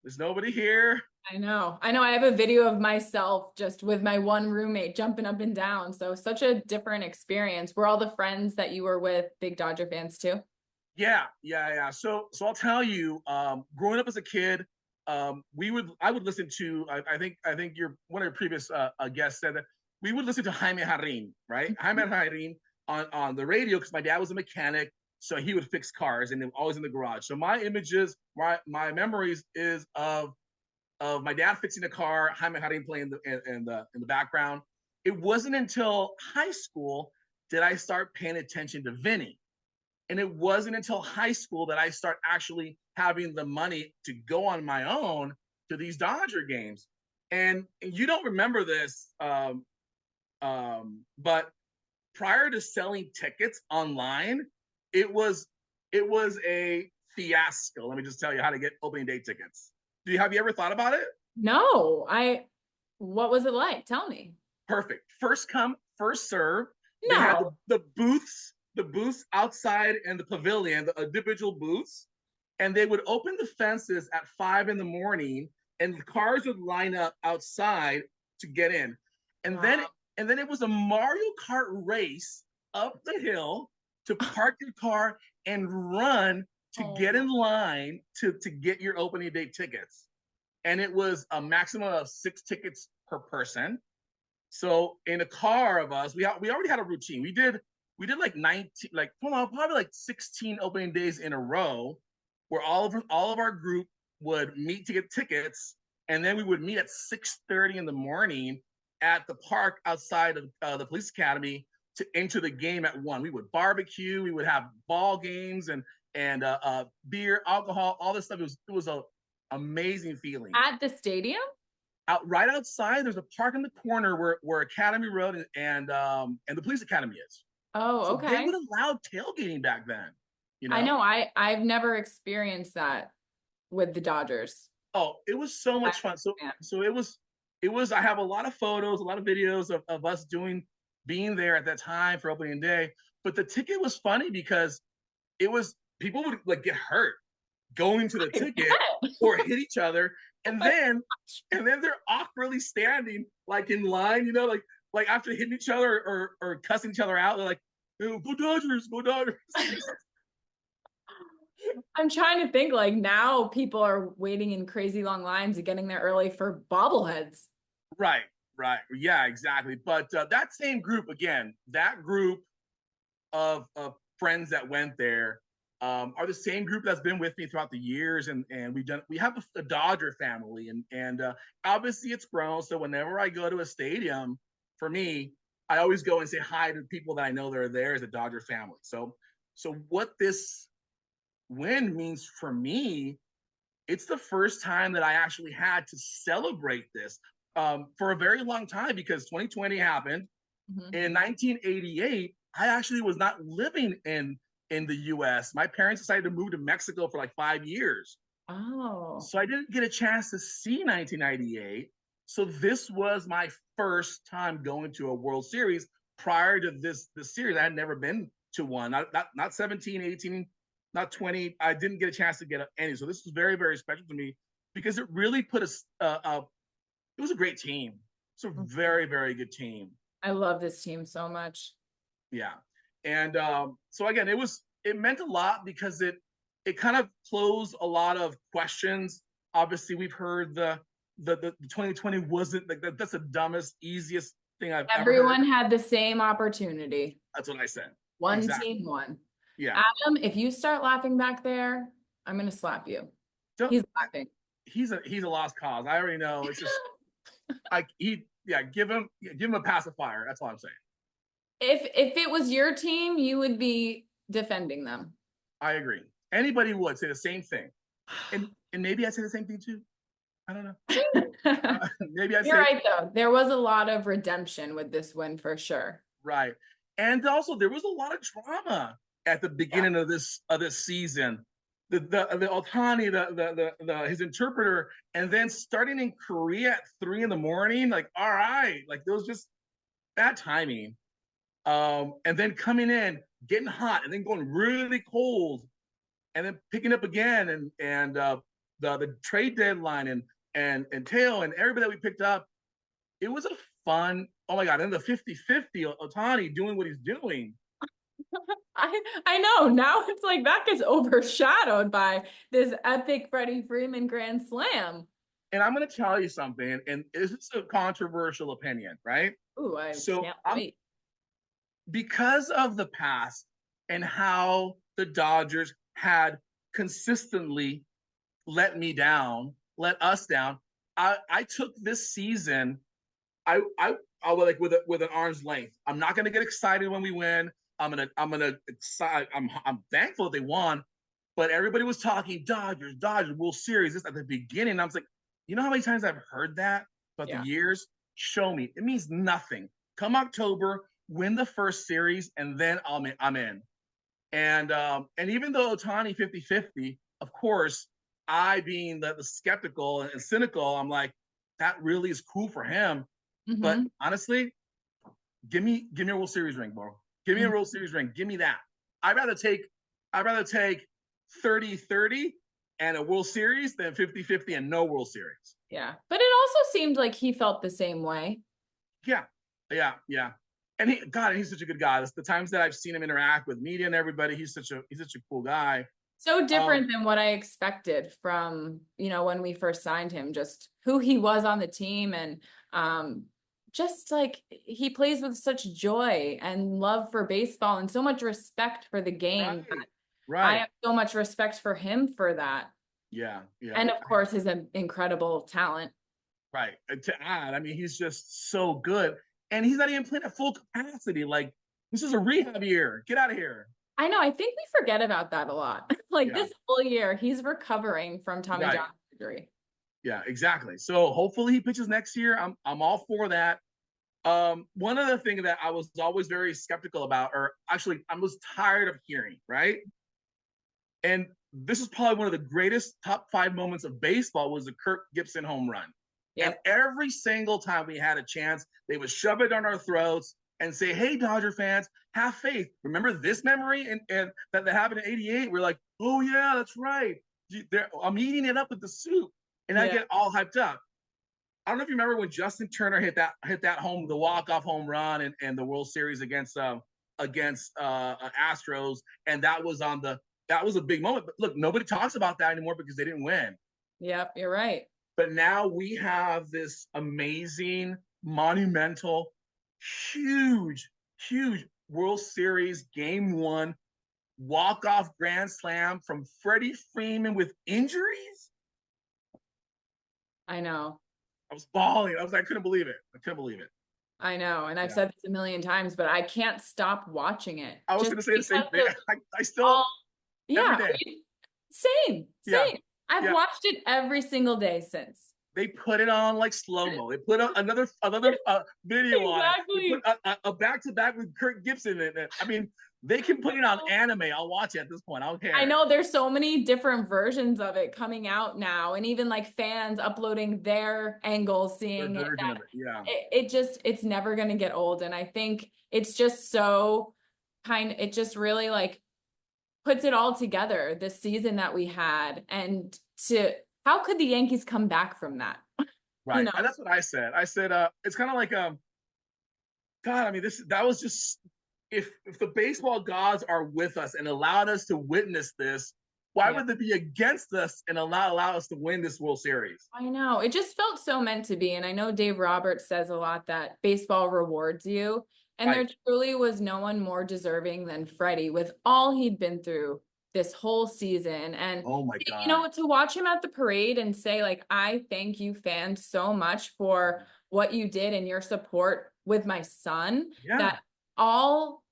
there's nobody here. I know. I have a video of myself just with my one roommate jumping up and down. So such a different experience. Were all the friends that you were with big Dodger fans too? Yeah. So I'll tell you, growing up as a kid, I would listen to, I think one of your previous guests said that we would listen to Jaime Jarrin, right? Jaime Jarrin on the radio because my dad was a mechanic. So he would fix cars, and always in the garage. So my images, my memories is of my dad fixing the car, Jaime Harin playing in the background. It wasn't until high school did I start paying attention to Vinny. And it wasn't until high school that I start actually having the money to go on my own to these Dodger games. And you don't remember this, but prior to selling tickets online, it was a fiasco. Let me just tell you how to get opening day tickets. Have you ever thought about it? No, what was it like? Tell me. Perfect. First come, first serve. They had No. the booths outside and the pavilion, the individual booths, and they would open the fences at 5 a.m, and the cars would line up outside to get in. And Wow. then it was a Mario Kart race up the hill to park your car and run to get in line to get your opening day tickets. And it was a maximum of 6 tickets per person. So in a car of us, we already had a routine. We did like 19, like probably like 16 opening days in a row, where all of our group would meet to get tickets, and then we would meet at 6:30 in the morning at the park outside of the police academy to enter the game at 1. We would barbecue, we would have ball games and beer, alcohol, all this stuff. It was a amazing feeling. At the stadium? Right outside, there's a park in the corner where Academy Road and the police academy is. Oh, So okay. they would allow tailgating back then. You know? I know. I've never experienced that with the Dodgers. Oh, it was so much fun. So it was. I have a lot of photos, a lot of videos of us being there at that time for opening day. But the ticket was funny because people would like get hurt going to the ticket or hit each other, and then they're awkwardly standing like in line, like after hitting each other or cussing each other out, they're like, "Go Dodgers, go Dodgers." I'm trying to think, like, now people are waiting in crazy long lines and getting there early for bobbleheads. Right. Yeah, exactly. But that same group, again, that group of friends that went there are the same group that's been with me throughout the years, and we have a Dodger family, and obviously it's grown. So whenever I go to a stadium, for me, I always go and say hi to people that I know that are there as a Dodger family. So what this win means for me, it's the first time that I actually had to celebrate this for a very long time, because 2020 happened. Mm-hmm. In 1988, I actually was not living in the US. My parents decided to move to Mexico for like 5 years. Oh. So I didn't get a chance to see 1998. So this was my first time going to a World Series. Prior to this series, I had never been to one. Not 17, 18, not 20. I didn't get a chance to get any. So this was very, very special to me, because it really put it was a great team. It's a very, very good team. I love this team so much. Yeah. And so again, it meant a lot, because it kind of closed a lot of questions. Obviously, we've heard the 2020 wasn't like that's the dumbest, easiest thing I've Everyone ever heard. had the same opportunity. That's what I said. One Exactly. team won. Yeah. Adam, if you start laughing back there, I'm gonna slap you. He's laughing. He's a lost cause. I already know. It's just give him a pacifier. That's all I'm saying. If it was your team, you would be defending them. I agree. Anybody would say the same thing, and maybe I'd say the same thing too. I don't know. Maybe I'd say. You're right though. There was a lot of redemption with this win for sure. Right, and also there was a lot of drama at the beginning of this season. The Otani, the his interpreter, and then starting in Korea at 3 a.m. Like, all right, like there was just bad timing. And then coming in, getting hot, and then going really cold, and then picking up again, and the trade deadline and Teo and everybody that we picked up. It was a fun. Oh my God! And the 50-50 Otani doing what he's doing. I know. Now it's like that gets overshadowed by this epic Freddie Freeman grand slam. And I'm going to tell you something, and this is a controversial opinion, right? Ooh, I can't wait. Because of the past and how the Dodgers had consistently let us down. I took this season. I was like with an arm's length. I'm not gonna get excited when we win. I'm gonna excite. I'm thankful that they won, but everybody was talking Dodgers, World Series. This at the beginning. I was like, you know how many times I've heard that throughout the Yeah. years? Show me. It means nothing. Come October, win the first series, and then I'm in. And even though Ohtani 50-50, of course, I being the skeptical and cynical, I'm like, that really is cool for him. But Mm-hmm. honestly, give me a World Series ring, bro. Give me a World Series ring. Give me that. I'd rather take 30-30 and a World Series than 50-50 and no World Series. Yeah. But it also seemed like he felt the same way. Yeah. And he's such a good guy. The times that I've seen him interact with media and everybody, he's such a cool guy. So different than what I expected from, when we first signed him, just who he was on the team. And just like he plays with such joy and love for baseball and so much respect for the game. Right. I have so much respect for him for that. Yeah. And of course, his incredible talent. Right. To add, I mean, he's just so good. And he's not even playing at full capacity. Like, this is a rehab year. Get out of here. I know. I think we forget about that a lot. This whole year, he's recovering from Tommy John surgery. Yeah, exactly. So hopefully he pitches next year. I'm all for that. One other thing that I was always very skeptical about, or actually I was tired of hearing, right? And this is probably one of the greatest top 5 moments of baseball was the Kirk Gibson home run. Yep. And every single time we had a chance, they would shove it down our throats and say, hey, Dodger fans, have faith. Remember this memory and that happened in '88? We're like, oh, yeah, that's right. I'm eating it up with the soup. And I get all hyped up. I don't know if you remember when Justin Turner hit that the walk-off home run and the World Series against Astros. And that was a big moment. But look, nobody talks about that anymore because they didn't win. Yep, you're right. But now we have this amazing, monumental, huge World Series Game 1 walk-off grand slam from Freddie Freeman with injuries. I know. I was bawling. I couldn't believe it. I know. And I've said this a million times, but I can't stop watching it. I was going to say the same thing. I still, every day. Same. I've watched it every single day since. They put it on like slow-mo. They put another video on it. They put a back-to-back with Kirk Gibson in it. I mean, they can put it on anime. I'll watch it at this point. I don't care. I know there's so many different versions of it coming out now, and even like fans uploading their angles, seeing it. It's never going to get old. And I think it's just so it just really like puts it all together, this season that we had. And how could the Yankees come back from that? Right. And that's what I said. I said, it's kind of like, God, I mean, that was just, if the baseball gods are with us and allowed us to witness this, why would they be against us and allow us to win this World Series? I know. It just felt so meant to be. And I know Dave Roberts says a lot that baseball rewards you. And there truly was no one more deserving than Freddie with all he'd been through this whole season. And, oh my God, to watch him at the parade and say, like, I thank you fans so much for what you did and your support with my son, that all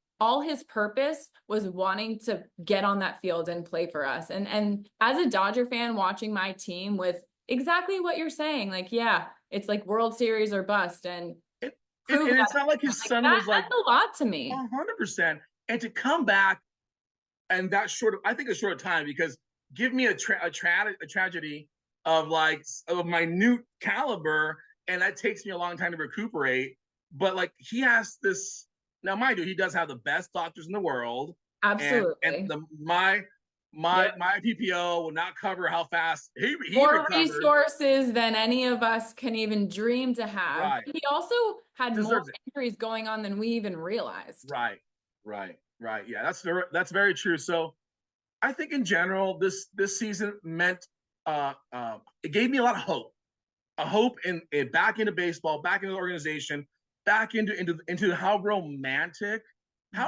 his purpose was wanting to get on that field and play for us. And as a Dodger fan, watching my team with exactly what you're saying, like, it's like World Series or bust. And it's not like his son was like, that's a lot to me. 100%. And to come back and that I think a short time, because give me a tragedy of minute caliber, and that takes me a long time to recuperate. But like, he has this, now mind you, he does have the best doctors in the world. Absolutely. And my PPO will not cover how fast he more recovered. Resources than any of us can even dream to have. Right. He also had more injuries going on than we even realized. Right. Yeah, that's very true. So I think in general, this season meant it gave me a lot of hope. A hope in back into baseball, back into the organization, back into how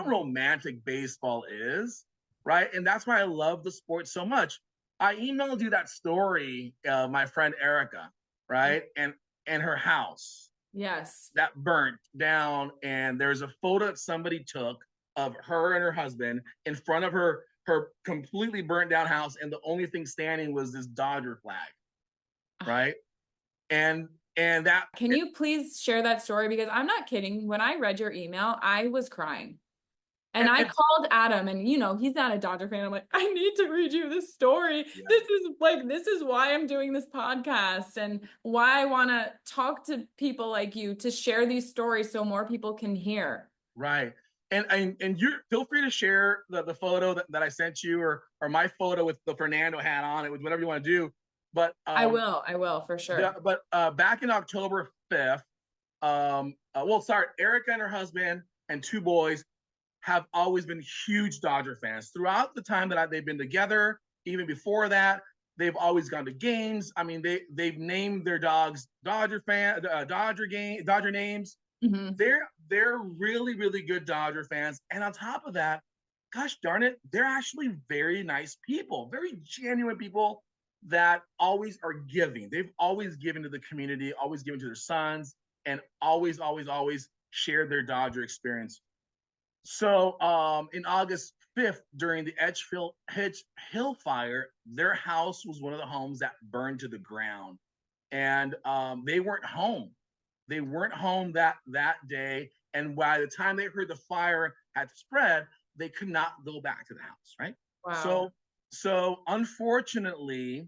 romantic baseball is. right? And that's why I love the sport so much. I emailed you that story, my friend Erica, right? And her house Yes. that burnt down, and there's a photo that somebody took of her and her husband in front of her completely burnt down house, and the only thing standing was this Dodger flag, right? And and that Can you please share that story? Because I'm not kidding. When I read your email, I was crying. And I and called Adam, and he's not a Dodger fan. I'm like, I need to read you this story. yeah, This is why I'm doing this podcast and why I want to talk to people like you to share these stories so more people can hear. right. And you feel free to share the photo that I sent you, or my photo with the Fernando hat on it, with whatever you want to do. But I will for sure. back in October 5th, Erica and her husband and two boys have always been huge Dodger fans throughout the time that they've been together. Even before that, they've always gone to games. I mean, they've named their dogs Dodger names. Mm-hmm. They're really really good Dodger fans, and on top of that, gosh darn it, they're actually very nice people, very genuine people that always are giving. They've always given to the community, always given to their sons, and always shared their Dodger experience. So in August 5th, during the Edge Hill fire, their house was one of the homes that burned to the ground. And they weren't home. They weren't home that day. And by the time they heard the fire had spread, they could not go back to the house, right? Wow. So unfortunately,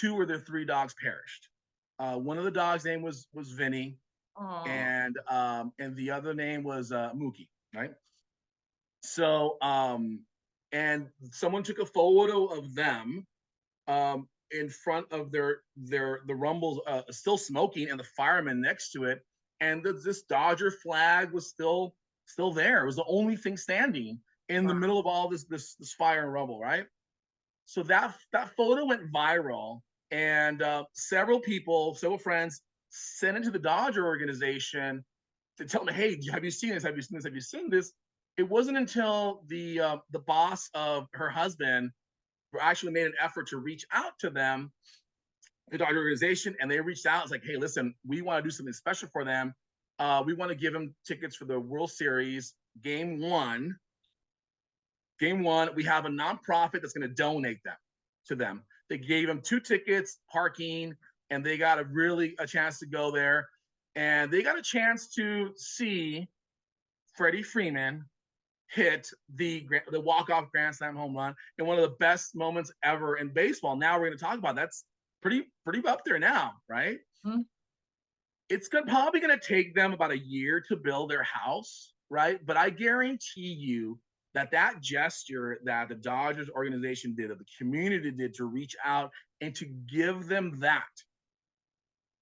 two of their three dogs perished. One of the dogs' name was Vinny, Aww. and the other name was Mookie, right? So and someone took a photo of them in front of the rumbles, still smoking, and the fireman next to it, and this Dodger flag was still there. It was the only thing standing in the middle of all this fire and rubble, right? So that photo went viral, and several friends sent it to the Dodger organization to tell them, hey, have you seen this? Have you seen this? Have you seen this? It wasn't until the boss of her husband actually made an effort to reach out to them, the Dodger organization, and they reached out. It's like, hey, listen, we want to do something special for them. We want to give them tickets for the World Series Game 1. Game 1, we have a nonprofit that's going to donate them to them. They gave them 2 tickets, parking, and they got a chance to go there. And they got a chance to see Freddie Freeman hit the walk-off grand slam home run in one of the best moments ever in baseball. Now we're going to talk about that's pretty up there now, right? Mm-hmm. It's probably going to take them about a year to build their house, right? But I guarantee you that gesture that the Dodgers organization did, that the community did, to reach out and to give them that,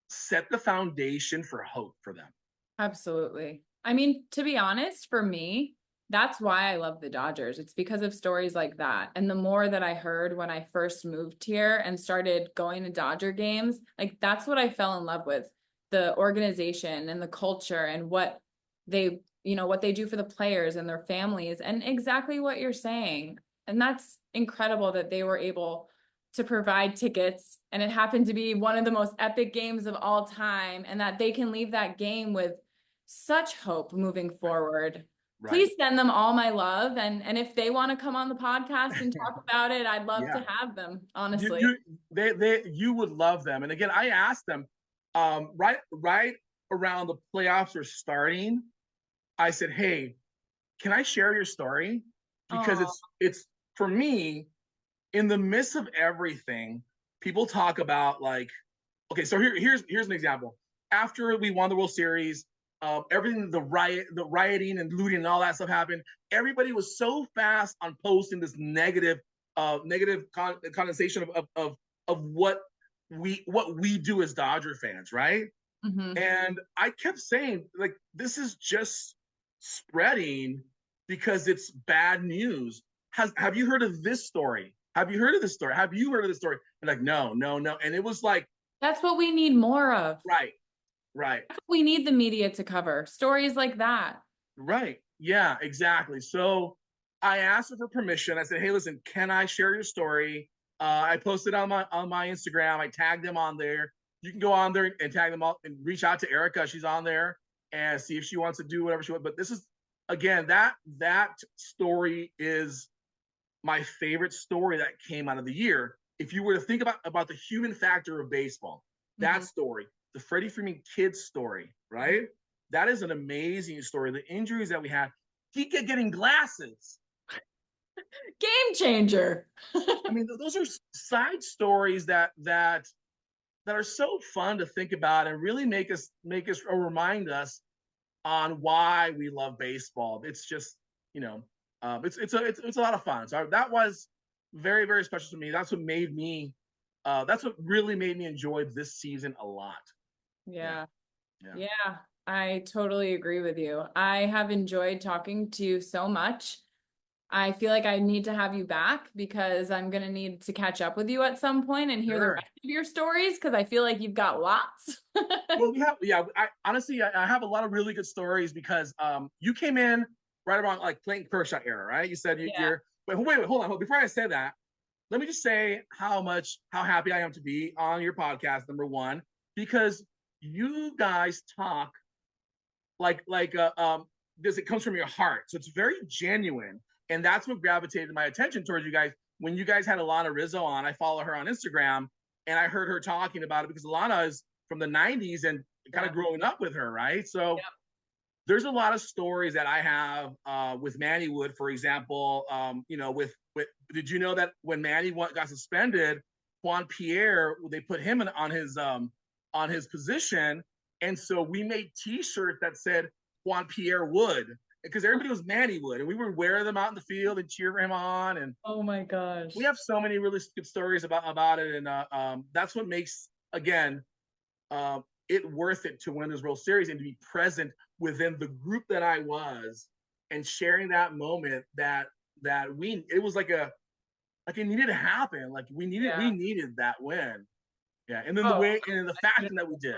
set the foundation for hope for them. Absolutely. I mean, to be honest, for me, that's why I love the Dodgers. It's because of stories like that. And the more that I heard when I first moved here and started going to Dodger games, like that's what I fell in love with, the organization and the culture and what they do for the players and their families, and exactly what you're saying. And that's incredible that they were able to provide tickets, and it happened to be one of the most epic games of all time, and that they can leave that game with such hope moving forward. Right. Please send them all my love, and if they want to come on the podcast and talk about it, I'd love to have them, honestly. You would love them. And again, I asked them right around the playoffs are starting, I said, hey, can I share your story? Because it's for me, in the midst of everything, people talk about, like, okay, so here's an example. After we won the World Series, everything, the rioting and looting and all that stuff happened. Everybody was so fast on posting this negative condensation of what we do as Dodger fans, right? Mm-hmm. And I kept saying, like, this is just spreading because it's bad news. Have you heard of this story? Have you heard of this story? Have you heard of this story? And like, no. And it was like, that's what we need more of. Right. We need the media to cover stories like that. Right. Yeah, exactly. So I asked her for permission. I said, "Hey, listen, can I share your story?" I posted on my Instagram. I tagged them on there. You can go on there and tag them all and reach out to Erica. She's on there and see if she wants to do whatever she wants. But this is again that story is my favorite story that came out of the year. If you were to think about the human factor of baseball, that story, the Freddie Freeman kid story, right? That is an amazing story. The injuries that we had, he kept getting glasses. Game changer. I mean, those are side stories that are so fun to think about and really make us or remind us on why we love baseball. It's just, it's a lot of fun. So that was very, very special to me. That's what made me that's what really made me enjoy this season a lot. Yeah. I totally agree with you. I have enjoyed talking to you so much. I feel like I need to have you back because I'm going to need to catch up with you at some point and hear the rest of your stories because I feel like you've got lots. Well, I honestly, I have a lot of really good stories because you came in right around like Clayton Kershaw era, right? You said you're, wait, hold on. Before I say that, let me just say how happy I am to be on your podcast, number one, because you guys talk this, it comes from your heart. So it's very genuine. And that's what gravitated my attention towards you guys. When you guys had Alana Rizzo on, I follow her on Instagram and I heard her talking about it because Alana is from the 90s and kind of growing up with her, right? So there's a lot of stories that I have with Manny Wood, for example. With did you know that when Manny got suspended, Juan Pierre, they put him on his position, and so we made T-shirts that said Juan Pierre Wood because everybody was Manny Wood, and we would wear them out in the field and cheer him on. And oh my gosh, we have so many really good stories about it, and that's what makes it worth it to win this World Series and to be present within the group that I was and sharing that moment that it was like it needed to happen. Like we needed that win. Yeah. And then the fashion that we did.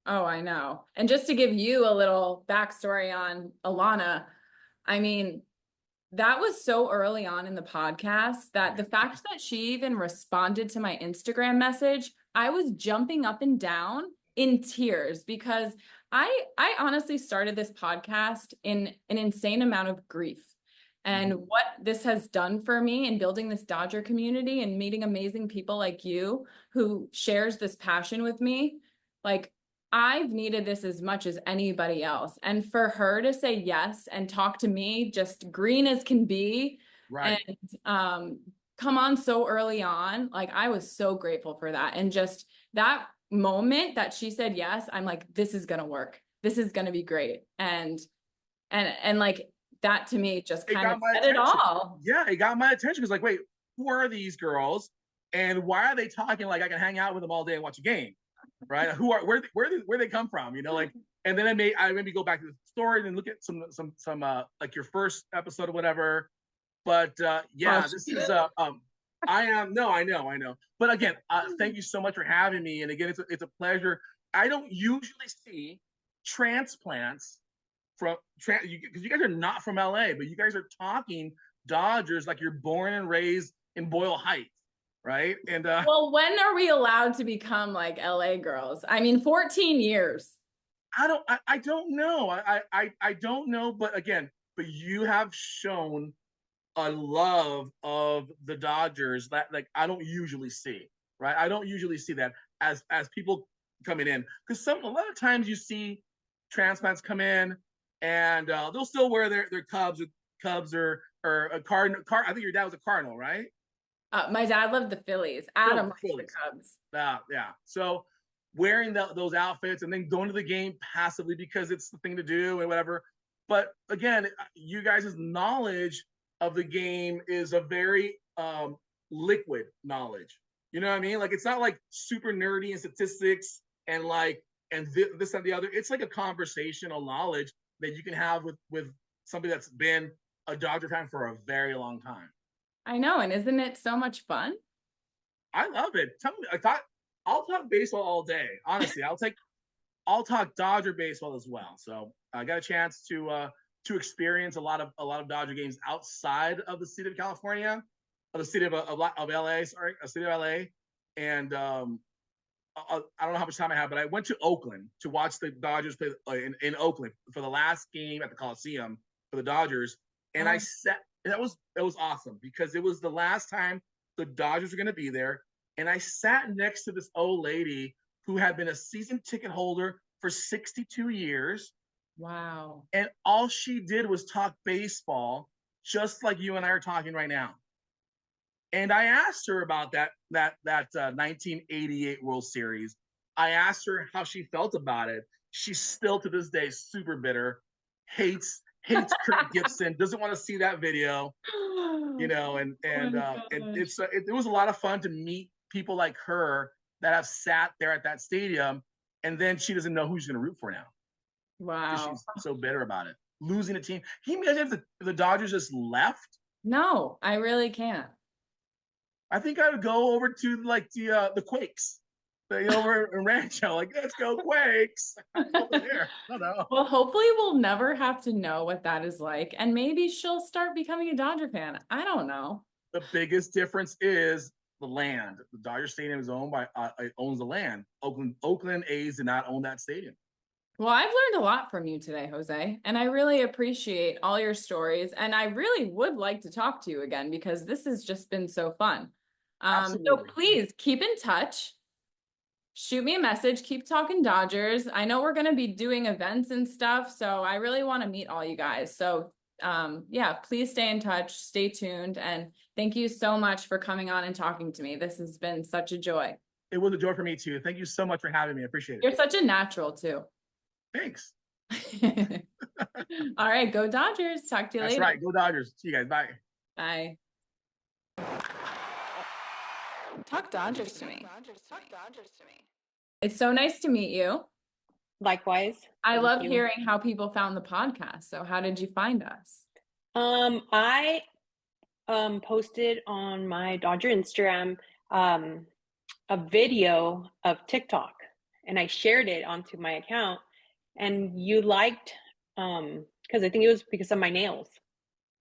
Oh, I know. And just to give you a little backstory on Alana, I mean, that was so early on in the podcast that the fact that she even responded to my Instagram message, I was jumping up and down in tears because I honestly started this podcast in an insane amount of grief. And what this has done for me in building this Dodger community and meeting amazing people like you who shares this passion with me, like I've needed this as much as anybody else. And for her to say yes and talk to me just green as can be, right, and come on so early on, like I was so grateful for that. And just that moment that she said yes, I'm like, this is gonna work. This is gonna be great. And like that to me just kind of said it all. Yeah, it got my attention. It's like, wait, who are these girls? And why are they talking like I can hang out with them all day and watch a game? Right? Where they come from? And then I maybe go back to the story and look at some like your first episode or whatever. But this is I know. But again, thank you so much for having me. And again, it's a pleasure. I don't usually see transplants because you guys are not from LA, but you guys are talking Dodgers like you're born and raised in Boyle Heights, right? And well, when are we allowed to become like LA girls? I mean, 14 years. I don't know. I don't know, but you have shown a love of the Dodgers that like I don't usually see, right? I don't usually see that as people coming in because a lot of times you see transplants come in and they'll still wear their Cubs or a Cardinal. I think your dad was a Cardinal, right? My dad loved the Phillies. Adam likes the Cubs. Yeah. So wearing those outfits and then going to the game passively because it's the thing to do and whatever. But again, you guys' knowledge of the game is a very liquid knowledge. You know what I mean? Like it's not like super nerdy and statistics and this and the other. It's like a conversational knowledge that you can have with somebody that's been a Dodger fan for a very long time. I know, and isn't it so much fun? I love it. Tell me, I'll talk baseball all day. Honestly, I'll talk Dodger baseball as well. So I got a chance to to experience a lot of Dodger games outside of the state of California, of the city of LA, sorry, a city of LA, and I don't know how much time I have, but I went to Oakland to watch the Dodgers play in Oakland for the last game at the Coliseum for the Dodgers, and I sat. And that was awesome because it was the last time the Dodgers were going to be there, and I sat next to this old lady who had been a season ticket holder for 62 years. Wow. And all she did was talk baseball, just like you and I are talking right now. And I asked her about that 1988 World Series. I asked her how she felt about it. She's still to this day super bitter, hates Kurt Gibson, doesn't want to see that video, you know. And it was a lot of fun to meet people like her that have sat there at that stadium, and then she doesn't know who she's going to root for now. Because Wow. she's so bitter about it, losing a team. Can you imagine if the Dodgers just left? No, I really can't. I think I would go over to like the Quakes, over in Rancho. Like, let's go Quakes over there. I don't know. Well, hopefully we'll never have to know what that is like, and maybe she'll start becoming a Dodger fan. I don't know. The biggest difference is the land. The Dodger Stadium is owned by owns the land. Oakland A's did not own that stadium. Well, I've learned a lot from you today, Jose, and I really appreciate all your stories, and I really would like to talk to you again because this has just been so fun. So Absolutely. please keep in touch. Shoot me a message. Keep talking Dodgers. I know we're going to be doing events and stuff, so I really want to meet all you guys. So yeah, please stay in touch, stay tuned, and thank you so much for coming on and talking to me. This has been such a joy. It was a joy for me too. Thank you so much for having me. I appreciate it. You're such a natural too. Thanks. All right, go Dodgers. Talk to you later. That's right. Go Dodgers. See you guys. Bye. Bye. Talk Dodgers to me. It's so nice to meet you. Likewise. I Thank love you. hearing how people found the podcast. So how did you find us? I posted on my Dodger Instagram a video of TikTok, and I shared it onto my account, and you liked because I think it was because of my nails.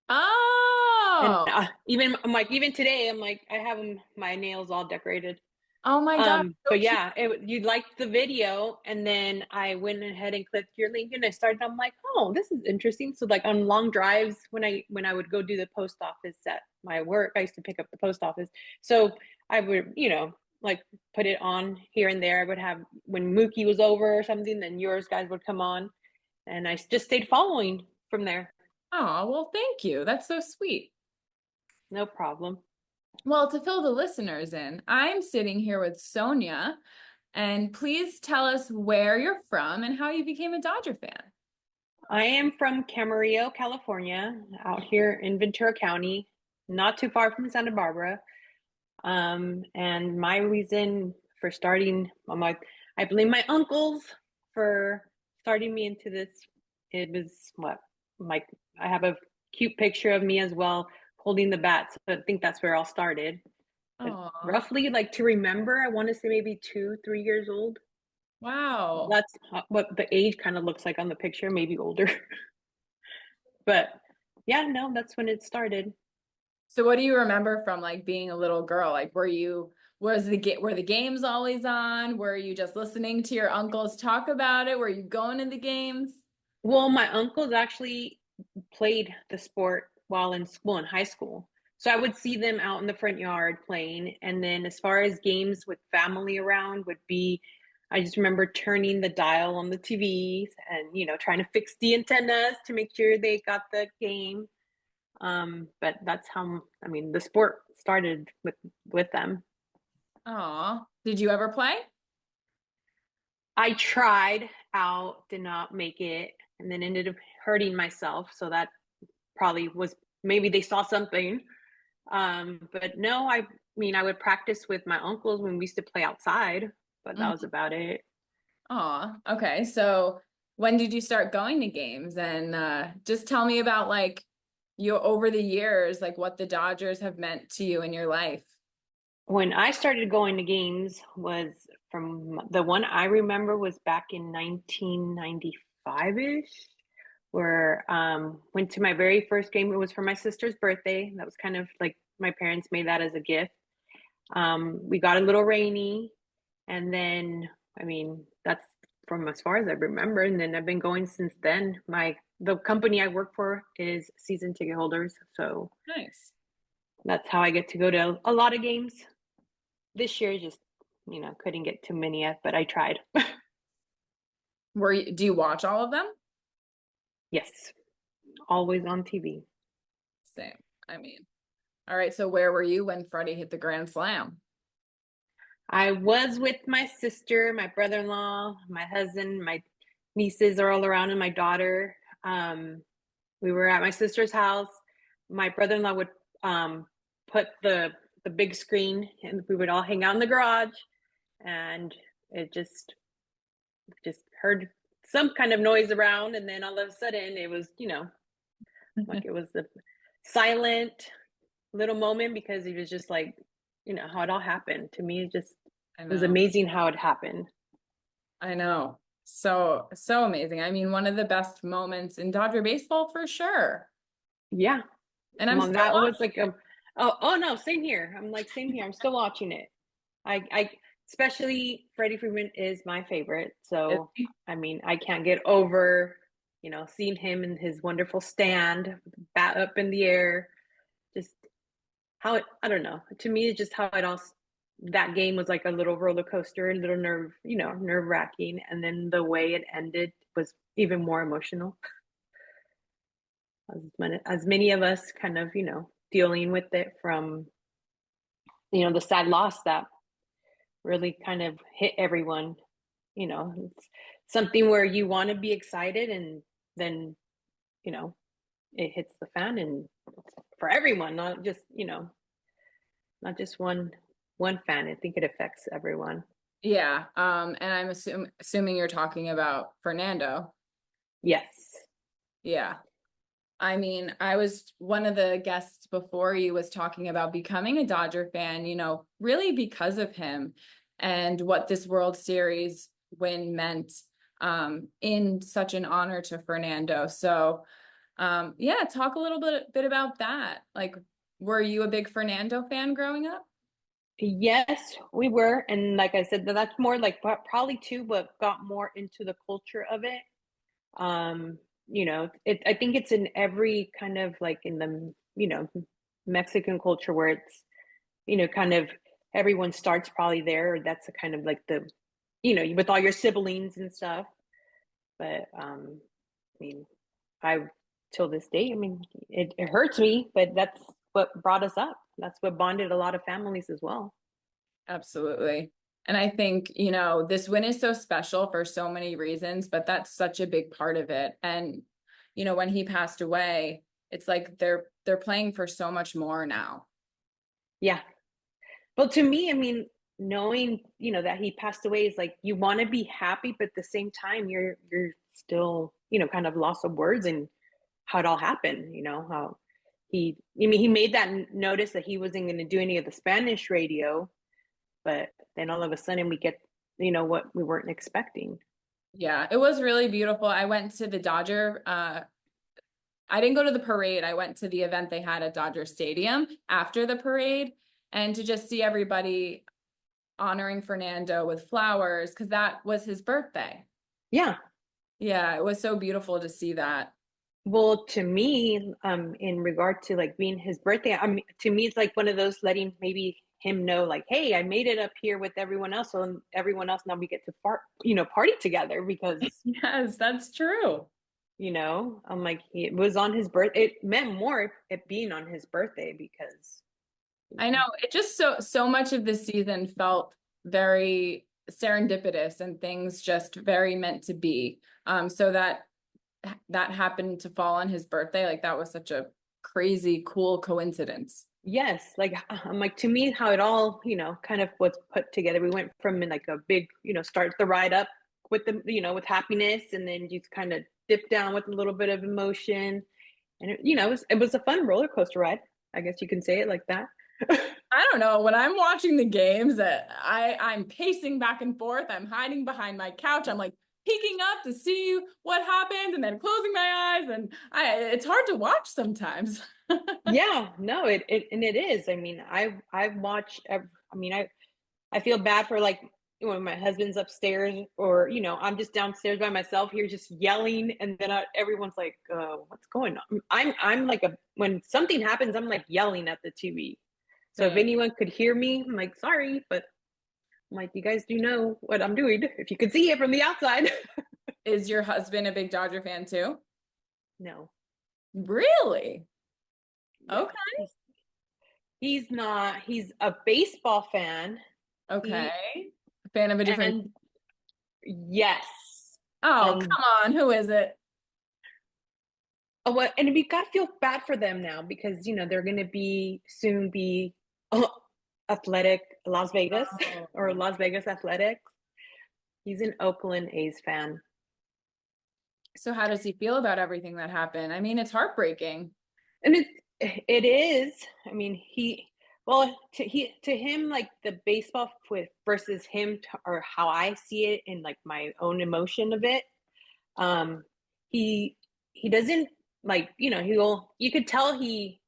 Oh, And even today, I'm like, I have my nails all decorated. oh my God. So But cute. yeah, you liked the video, and then I went ahead and clicked your link, and I'm like, oh, this is interesting. So like on long drives, when I would go do the post office at my work, I used to pick up the post office. So I would, like put it on here and there. I would have, when Mookie was over or something, then yours guys would come on, and I just stayed following from there. Oh, well, thank you. That's so sweet. No problem. Well, to fill the listeners in, I'm sitting here with Sonia, and please tell us where you're from and how you became a Dodger fan. I am from Camarillo, California, out here in Ventura County, not too far from Santa Barbara. And my reason for starting, I blame my uncles for starting me into this. It was I have a cute picture of me as well, holding the bat. So I think that's where it all started. Roughly, like, to remember, I want to say maybe 2-3 years old. Wow. That's what the age kind of looks like on the picture, maybe older. But yeah, no, that's when it started. So what do you remember from like being a little girl? Like, were the games always on? Were you just listening to your uncles talk about it? Were you going to the games? Well, my uncles actually played the sport while in school, in high school. So I would see them out in the front yard playing. And then as far as games with family around would be, I just remember turning the dial on the TVs and, trying to fix the antennas to make sure they got the game. But that's how, the sport started with them. Aw, did you ever play? I tried out, did not make it, and then ended up hurting myself. So that probably was, maybe they saw something. But no, I would practice with my uncles when we used to play outside, but that was about it. Aw, okay. So when did you start going to games? And just tell me about like over the years, like what the Dodgers have meant to you in your life. When I started going to games was from the one I remember was back in 1995-ish where went to my very first game. It was for my sister's birthday. That was kind of like my parents made that as a gift. We got a little rainy, and then I mean that's from as far as I remember, and then I've been going since then. The company I work for is season ticket holders, so Nice. that's how I get to go to a lot of games. This year, just couldn't get too many yet, but I tried. Do you watch all of them? Yes, always on TV. Same. I mean, all right. So where were you when Freddie hit the grand slam? I was with my sister, my brother-in-law, my husband, my nieces are all around, and my daughter. We were at my sister's house. My brother-in-law would put the big screen, and we would all hang out in the garage, and it just heard some kind of noise around, and then all of a sudden it was like it was a silent little moment, because it was just like how it all happened. To me, it was amazing how it happened. I know. So amazing. I mean, one of the best moments in Dodger baseball for sure. Yeah. And I'm Well, still that was like watching. oh no, same here. I'm like, same here. I'm still watching it. I especially Freddie Freeman is my favorite. So I mean, I can't get over seeing him in his wonderful stand, bat up in the air. Just how it, I don't know. To me, it's just how it all, that game was like a little roller coaster, a little nerve wracking. And then the way it ended was even more emotional. As many of us kind of, dealing with it from, the sad loss that really kind of hit everyone. It's something where you want to be excited, and then, it hits the fan, and for everyone, not just, not just one fan. I think it affects everyone. Yeah. And I'm assuming you're talking about Fernando. Yes. Yeah. I mean, I was one of the guests before you was talking about becoming a Dodger fan, really because of him and what this World Series win meant in such an honor to Fernando. So, yeah, talk a little bit about that. Like, were you a big Fernando fan growing up? Yes, we were. And like I said, that's more like probably too, but got more into the culture of it. I think it's in every kind of like in the, Mexican culture, where it's, kind of everyone starts probably there. Or that's a kind of like the, with all your siblings and stuff. But I mean, I till this day, I mean, it hurts me, but that's what brought us up. That's what bonded a lot of families as well. Absolutely. And I think, this win is so special for so many reasons, but that's such a big part of it. And, when he passed away, it's like they're playing for so much more now. Yeah. Well, to me, I mean, knowing, that he passed away is like, you want to be happy, but at the same time, you're still, kind of loss of words and how it all happened, how he made that notice that he wasn't going to do any of the Spanish radio, but then all of a sudden we get, what we weren't expecting. Yeah, it was really beautiful. I went to the Dodger, I didn't go to the parade. I went to the event they had at Dodger Stadium after the parade, and to just see everybody honoring Fernando with flowers, because that was his birthday. Yeah. Yeah, it was so beautiful to see that. Well, to me, in regard to like being his birthday, I mean, to me, it's like one of those letting maybe him know, like, hey, I made it up here with everyone else, so everyone else now we get to party together, because Yes, that's true. I'm like, it was on his birthday. It meant more it being on his birthday, because I know it just so much of this season felt very serendipitous and things just very meant to be. So that happened to fall on his birthday, like that was such a crazy cool coincidence. yes, like I'm like, to me, how it all kind of was put together. We went from like a big start the ride up with the with happiness, and then you kind of dip down with a little bit of emotion, and it was a fun roller coaster ride. I guess you can say it like that. I don't know, when I'm watching the games that I'm pacing back and forth, I'm hiding behind my couch, I'm like, peeking up to see what happened and then closing my eyes. And it's hard to watch sometimes. Yeah, no, and it is. I mean, I've watched. I mean, I feel bad for like when my husband's upstairs, or I'm just downstairs by myself here, just yelling, and then everyone's like, "What's going on?" I'm like when something happens, I'm like yelling at the TV. So if Same. anyone could hear me, I'm like, sorry, but I'm like, you guys do know what I'm doing. If you could see it from the outside. Is your husband a big Dodger fan too? No. Really? Yeah. Okay. He's not. He's a baseball fan. Okay. Fan of a different. And yes. Oh, come on. Who is it? Oh, well, and we got to feel bad for them now because they're going to soon be athletic Las Vegas or Las Vegas Athletics. He's an Oakland A's fan. So how does he feel about everything that happened? I mean, it's heartbreaking. And it is. I mean, to him, like the baseball versus him, or how I see it and like my own emotion of it. He doesn't like, you could tell he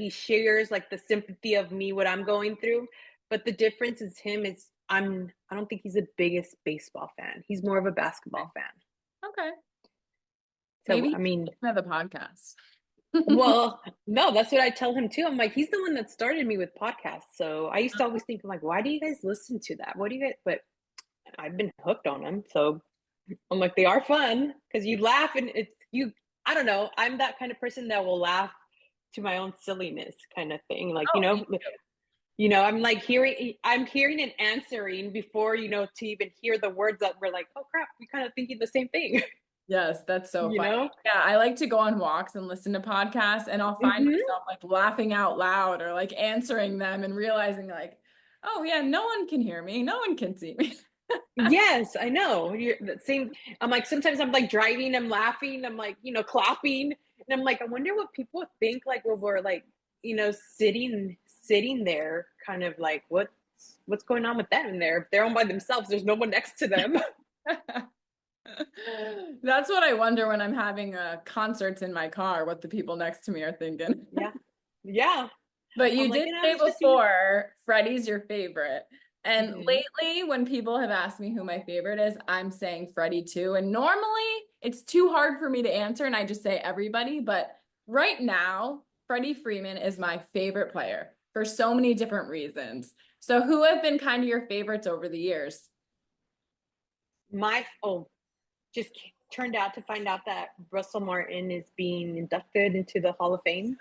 shares like the sympathy of me, what I'm going through. But the difference is I don't think he's the biggest baseball fan. He's more of a basketball fan. Okay. So, Maybe I mean, the podcast. well, no, that's what I tell him too. I'm like, he's the one that started me with podcasts. So I used to always think, like, why do you guys listen to that? What do you guys, but I've been hooked on them. So I'm like, they are fun because you laugh and I don't know. I'm that kind of person that will laugh to my own silliness kind of thing. Like, I'm like I'm hearing and answering before, to even hear the words that we're like, oh crap, we kind of thinking the same thing. Yes, that's so funny. Yeah, I like to go on walks and listen to podcasts, and I'll find myself like laughing out loud or like answering them and realizing like, oh yeah, no one can hear me. No one can see me. Yes, I know. You're the same. I'm like, sometimes I'm like driving, I'm laughing, I'm like, clapping. And I'm like, I wonder what people think like when we're like, sitting there kind of like what's going on with them in there. If they're all by themselves, there's no one next to them. That's what I wonder when I'm having concerts in my car, what the people next to me are thinking. Yeah. But you did say before, Freddie's your favorite. And lately, when people have asked me who my favorite is, I'm saying Freddie too. And normally, it's too hard for me to answer, and I just say everybody. But right now, Freddie Freeman is my favorite player for so many different reasons. So who have been kind of your favorites over the years? Just turned out to find out that Russell Martin is being inducted into the Hall of Fame.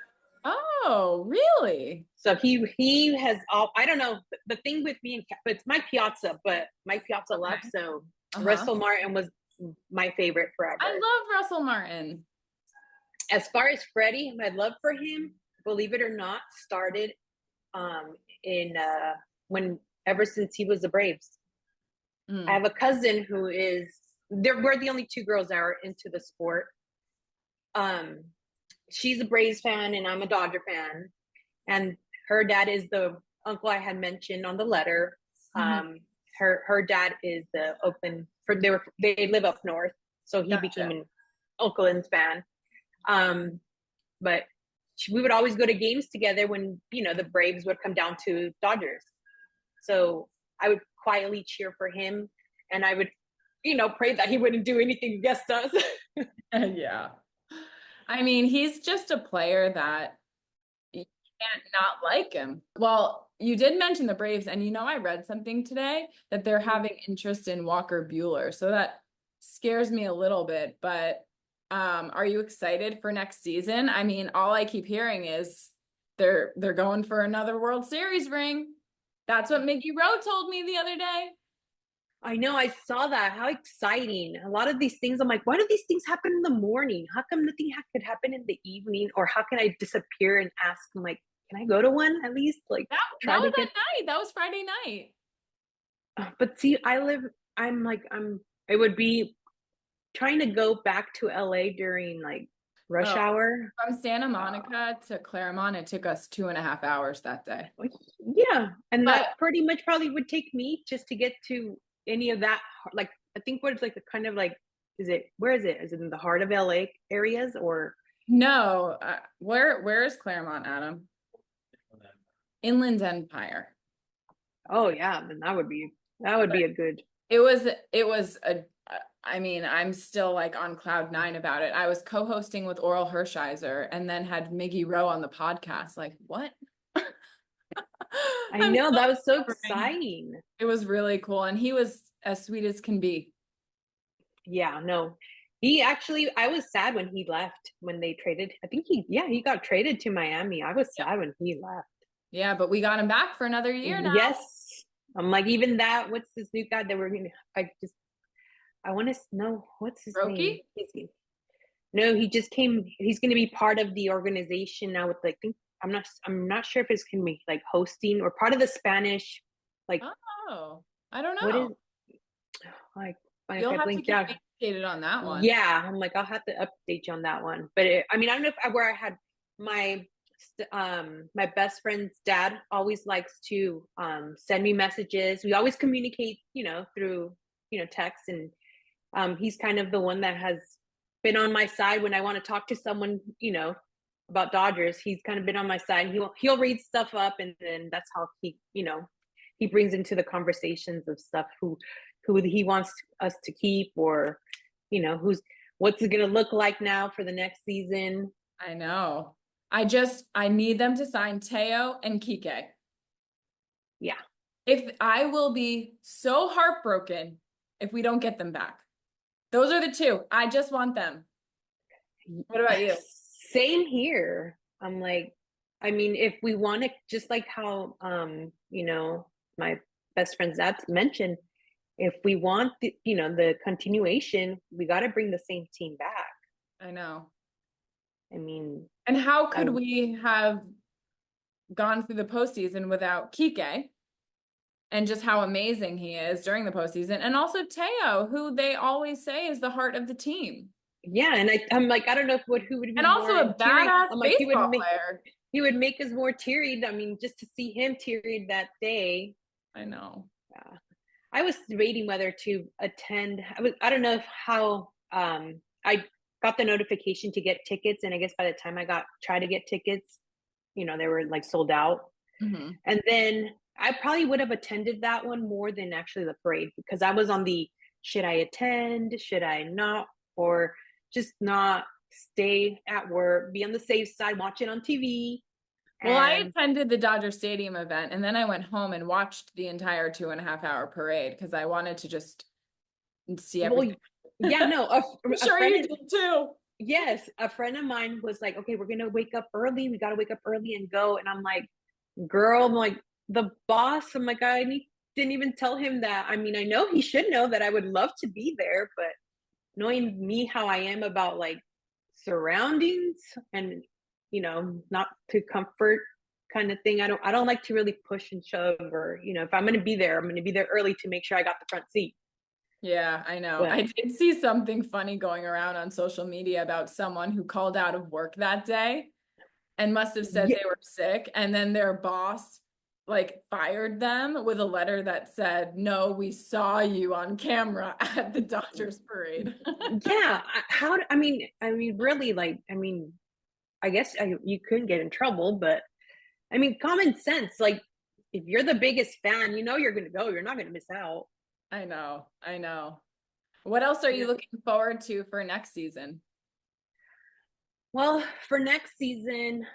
Oh, really? So he has all, I don't know, the thing with me, it's Mike Piazza, but Mike Piazza left. So Russell Martin was my favorite forever. I love Russell Martin. As far as Freddie, my love for him, believe it or not, started ever since he was the Braves. I have a cousin who we're the only two girls that are into the sport. She's a Braves fan and I'm a Dodger fan. And her dad is the uncle I had mentioned on the letter. Her dad is the Oakland, they live up north. So he became an Oakland fan. But we would always go to games together when, the Braves would come down to Dodgers. So I would quietly cheer for him, and I would, pray that he wouldn't do anything against us. Yeah. I mean, he's just a player that you can't not like him. Well, you did mention the Braves, and I read something today that they're having interest in Walker Buehler. So that scares me a little bit, but are you excited for next season? I mean, all I keep hearing is they're going for another World Series ring. That's what Mickey Rowe told me the other day. I know, I saw that. How exciting. A lot of these things, I'm like, why do these things happen in the morning? How come nothing could happen in the evening? Or how can I disappear and ask them, like, can I go to one at least? Like, that was that night. That was Friday night. But see, it would be trying to go back to LA during like rush hour. From Santa Monica to Claremont, it took us 2.5 hours that day. Yeah. And that pretty much probably would take me just to get to any of that, like I think what it's like the kind of like, where is it? Is it in the heart of LA areas or? No, where is Claremont, Adam? Inland Empire. Oh yeah, then that would be a good. It was I mean, I'm still like on cloud nine about it. I was co-hosting with Oral Hershiser and then had Miggy Rowe on the podcast. Like, what? I I'm know, still that was so recovering. exciting. It was really cool. And he was as sweet as can be. Yeah, no. I was sad when he left, when they traded. I think he got traded to Miami. I was sad when he left. Yeah, but we got him back for another year now. Yes. I'm like, even that, what's this new guy that I want to know, what's his Roki? name? No, he just came, he's going to be part of the organization now with like, I'm not sure if it's going to be like hosting or part of the Spanish, like, Oh, I don't what is, know. like, You'll I have to blinked keep out. me updated on that one. Yeah, I'm like, I'll have to update you on that one. But I mean, I don't know where I had my best friend's dad always likes to send me messages. We always communicate, through text, and he's kind of the one that has been on my side when I want to talk to someone, about Dodgers. He's kind of been on my side. He'll read stuff up, and then that's how he brings into the conversations of stuff who he wants us to keep, or what's it going to look like now for the next season. I know. I need them to sign Teo and Kike. Yeah. I will be so heartbroken if we don't get them back. Those are the two. I just want them. What about you? Same here. I'm like, I mean, if we want to, just like how my best friend's dad mentioned, if we want the continuation, we got to bring the same team back. I know. I mean, and how could we have gone through the postseason without Kike and just how amazing he is during the postseason, and also Teo, who they always say is the heart of the team. Yeah, and I'm like, I don't know who would be, and also a badass I'm like, baseball player. He would make us more teary. I mean, just to see him teary that day. I know. Yeah. I was debating whether to attend. I don't know how I got the notification to get tickets, and I guess by the time I tried to get tickets, they were like sold out. Mm-hmm. And then I probably would have attended that one more than actually the parade, because I was on the should I attend, should I not, or just not stay at work, be on the safe side, watch it on TV. Well, I attended the Dodger Stadium event, and then I went home and watched the entire 2.5-hour parade because I wanted to just see everything. Well, yeah, no, I'm sure you did too. Yes, a friend of mine was like, "Okay, we're gonna wake up early. We gotta wake up early and go." And I'm like, "Girl, I'm like the boss. I'm like, didn't even tell him that. I mean, I know he should know that I would love to be there, but knowing me how I am about like surroundings and not to comfort kind of thing. I don't like to really push and shove, or if I'm going to be there, I'm going to be there early to make sure I got the front seat." Yeah, I know. But I did see something funny going around on social media about someone who called out of work that day and must have said they were sick, and then their boss like fired them with a letter that said, "No, we saw you on camera at the Dodgers parade." Yeah, I mean really, like, I guess you couldn't get in trouble, but I mean, common sense. Like, if you're the biggest fan, you're going to go. You're not going to miss out. I know. What else are you looking forward to for next season? Well, for next season,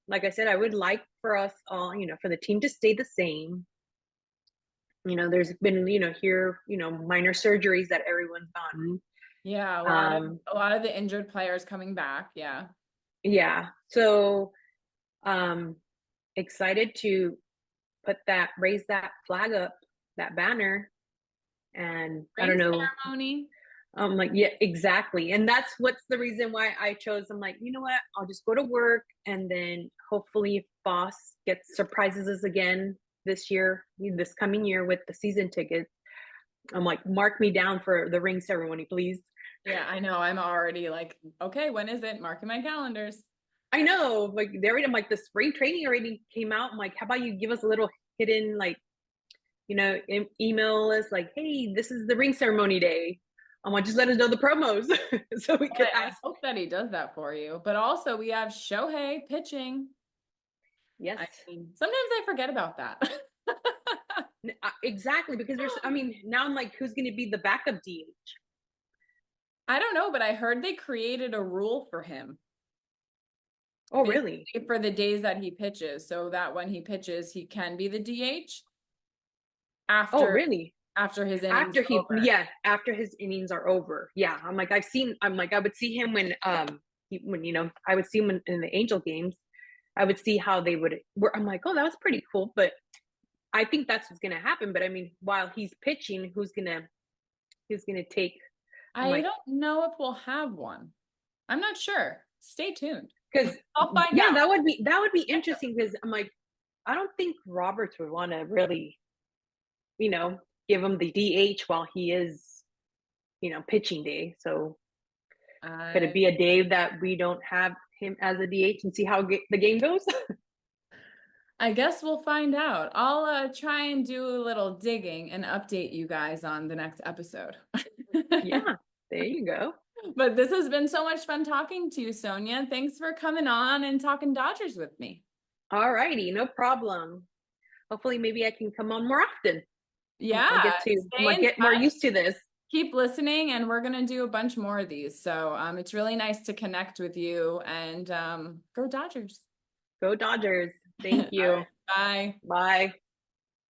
like I said, I would like for us all, for the team to stay the same. There's been, here, minor surgeries that everyone's gotten. Yeah, a lot of the injured players coming back. Yeah. Yeah. So, excited to raise that flag up, that banner, and I don't know. Ceremony. Like, yeah, exactly. And what's the reason why I chose. I'm like, you know what? I'll just go to work, and then hopefully if boss surprises us again this coming year with the season tickets, I'm like, mark me down for the ring ceremony, please. Yeah, I know. I'm already like, okay, when is it? Marking my calendars. I know. Like, I'm like, the spring training already came out. I'm like, how about you give us a little hidden, like, email us like, hey, this is the ring ceremony day. Just let us know the promos so we could I ask. hope that he does that for you. But also, we have Shohei pitching. Yes. I mean, sometimes I forget about that. Exactly, because now I'm like, who's going to be the backup DH? I don't know, but I heard they created a rule for him. Oh, really? For the days that he pitches, so that when he pitches, he can be the DH Oh, really? after his innings After his innings are over. Yeah, I would see him when I would see him in the Angel games. I would see how they would. I'm like, oh, that was pretty cool. But I think that's what's gonna happen. But I mean, while he's pitching, who's gonna take? I don't know if we'll have one. I'm not sure. Stay tuned. Because I'll find out. that would be interesting, because I'm like, I don't think Roberts would want to really, give him the DH while he is, pitching day. So could it be a day that we don't have him as a DH and see how the game goes? I guess we'll find out. I'll try and do a little digging and update you guys on the next episode. Yeah, there you go. But this has been so much fun talking to you, Sonia. Thanks for coming on and talking Dodgers with me. All righty, no problem. Hopefully, maybe I can come on more often. Yeah, I get more used to this. Keep listening, and we're gonna do a bunch more of these. So it's really nice to connect with you, and go Dodgers. Go Dodgers. Thank you. Right, bye. Bye.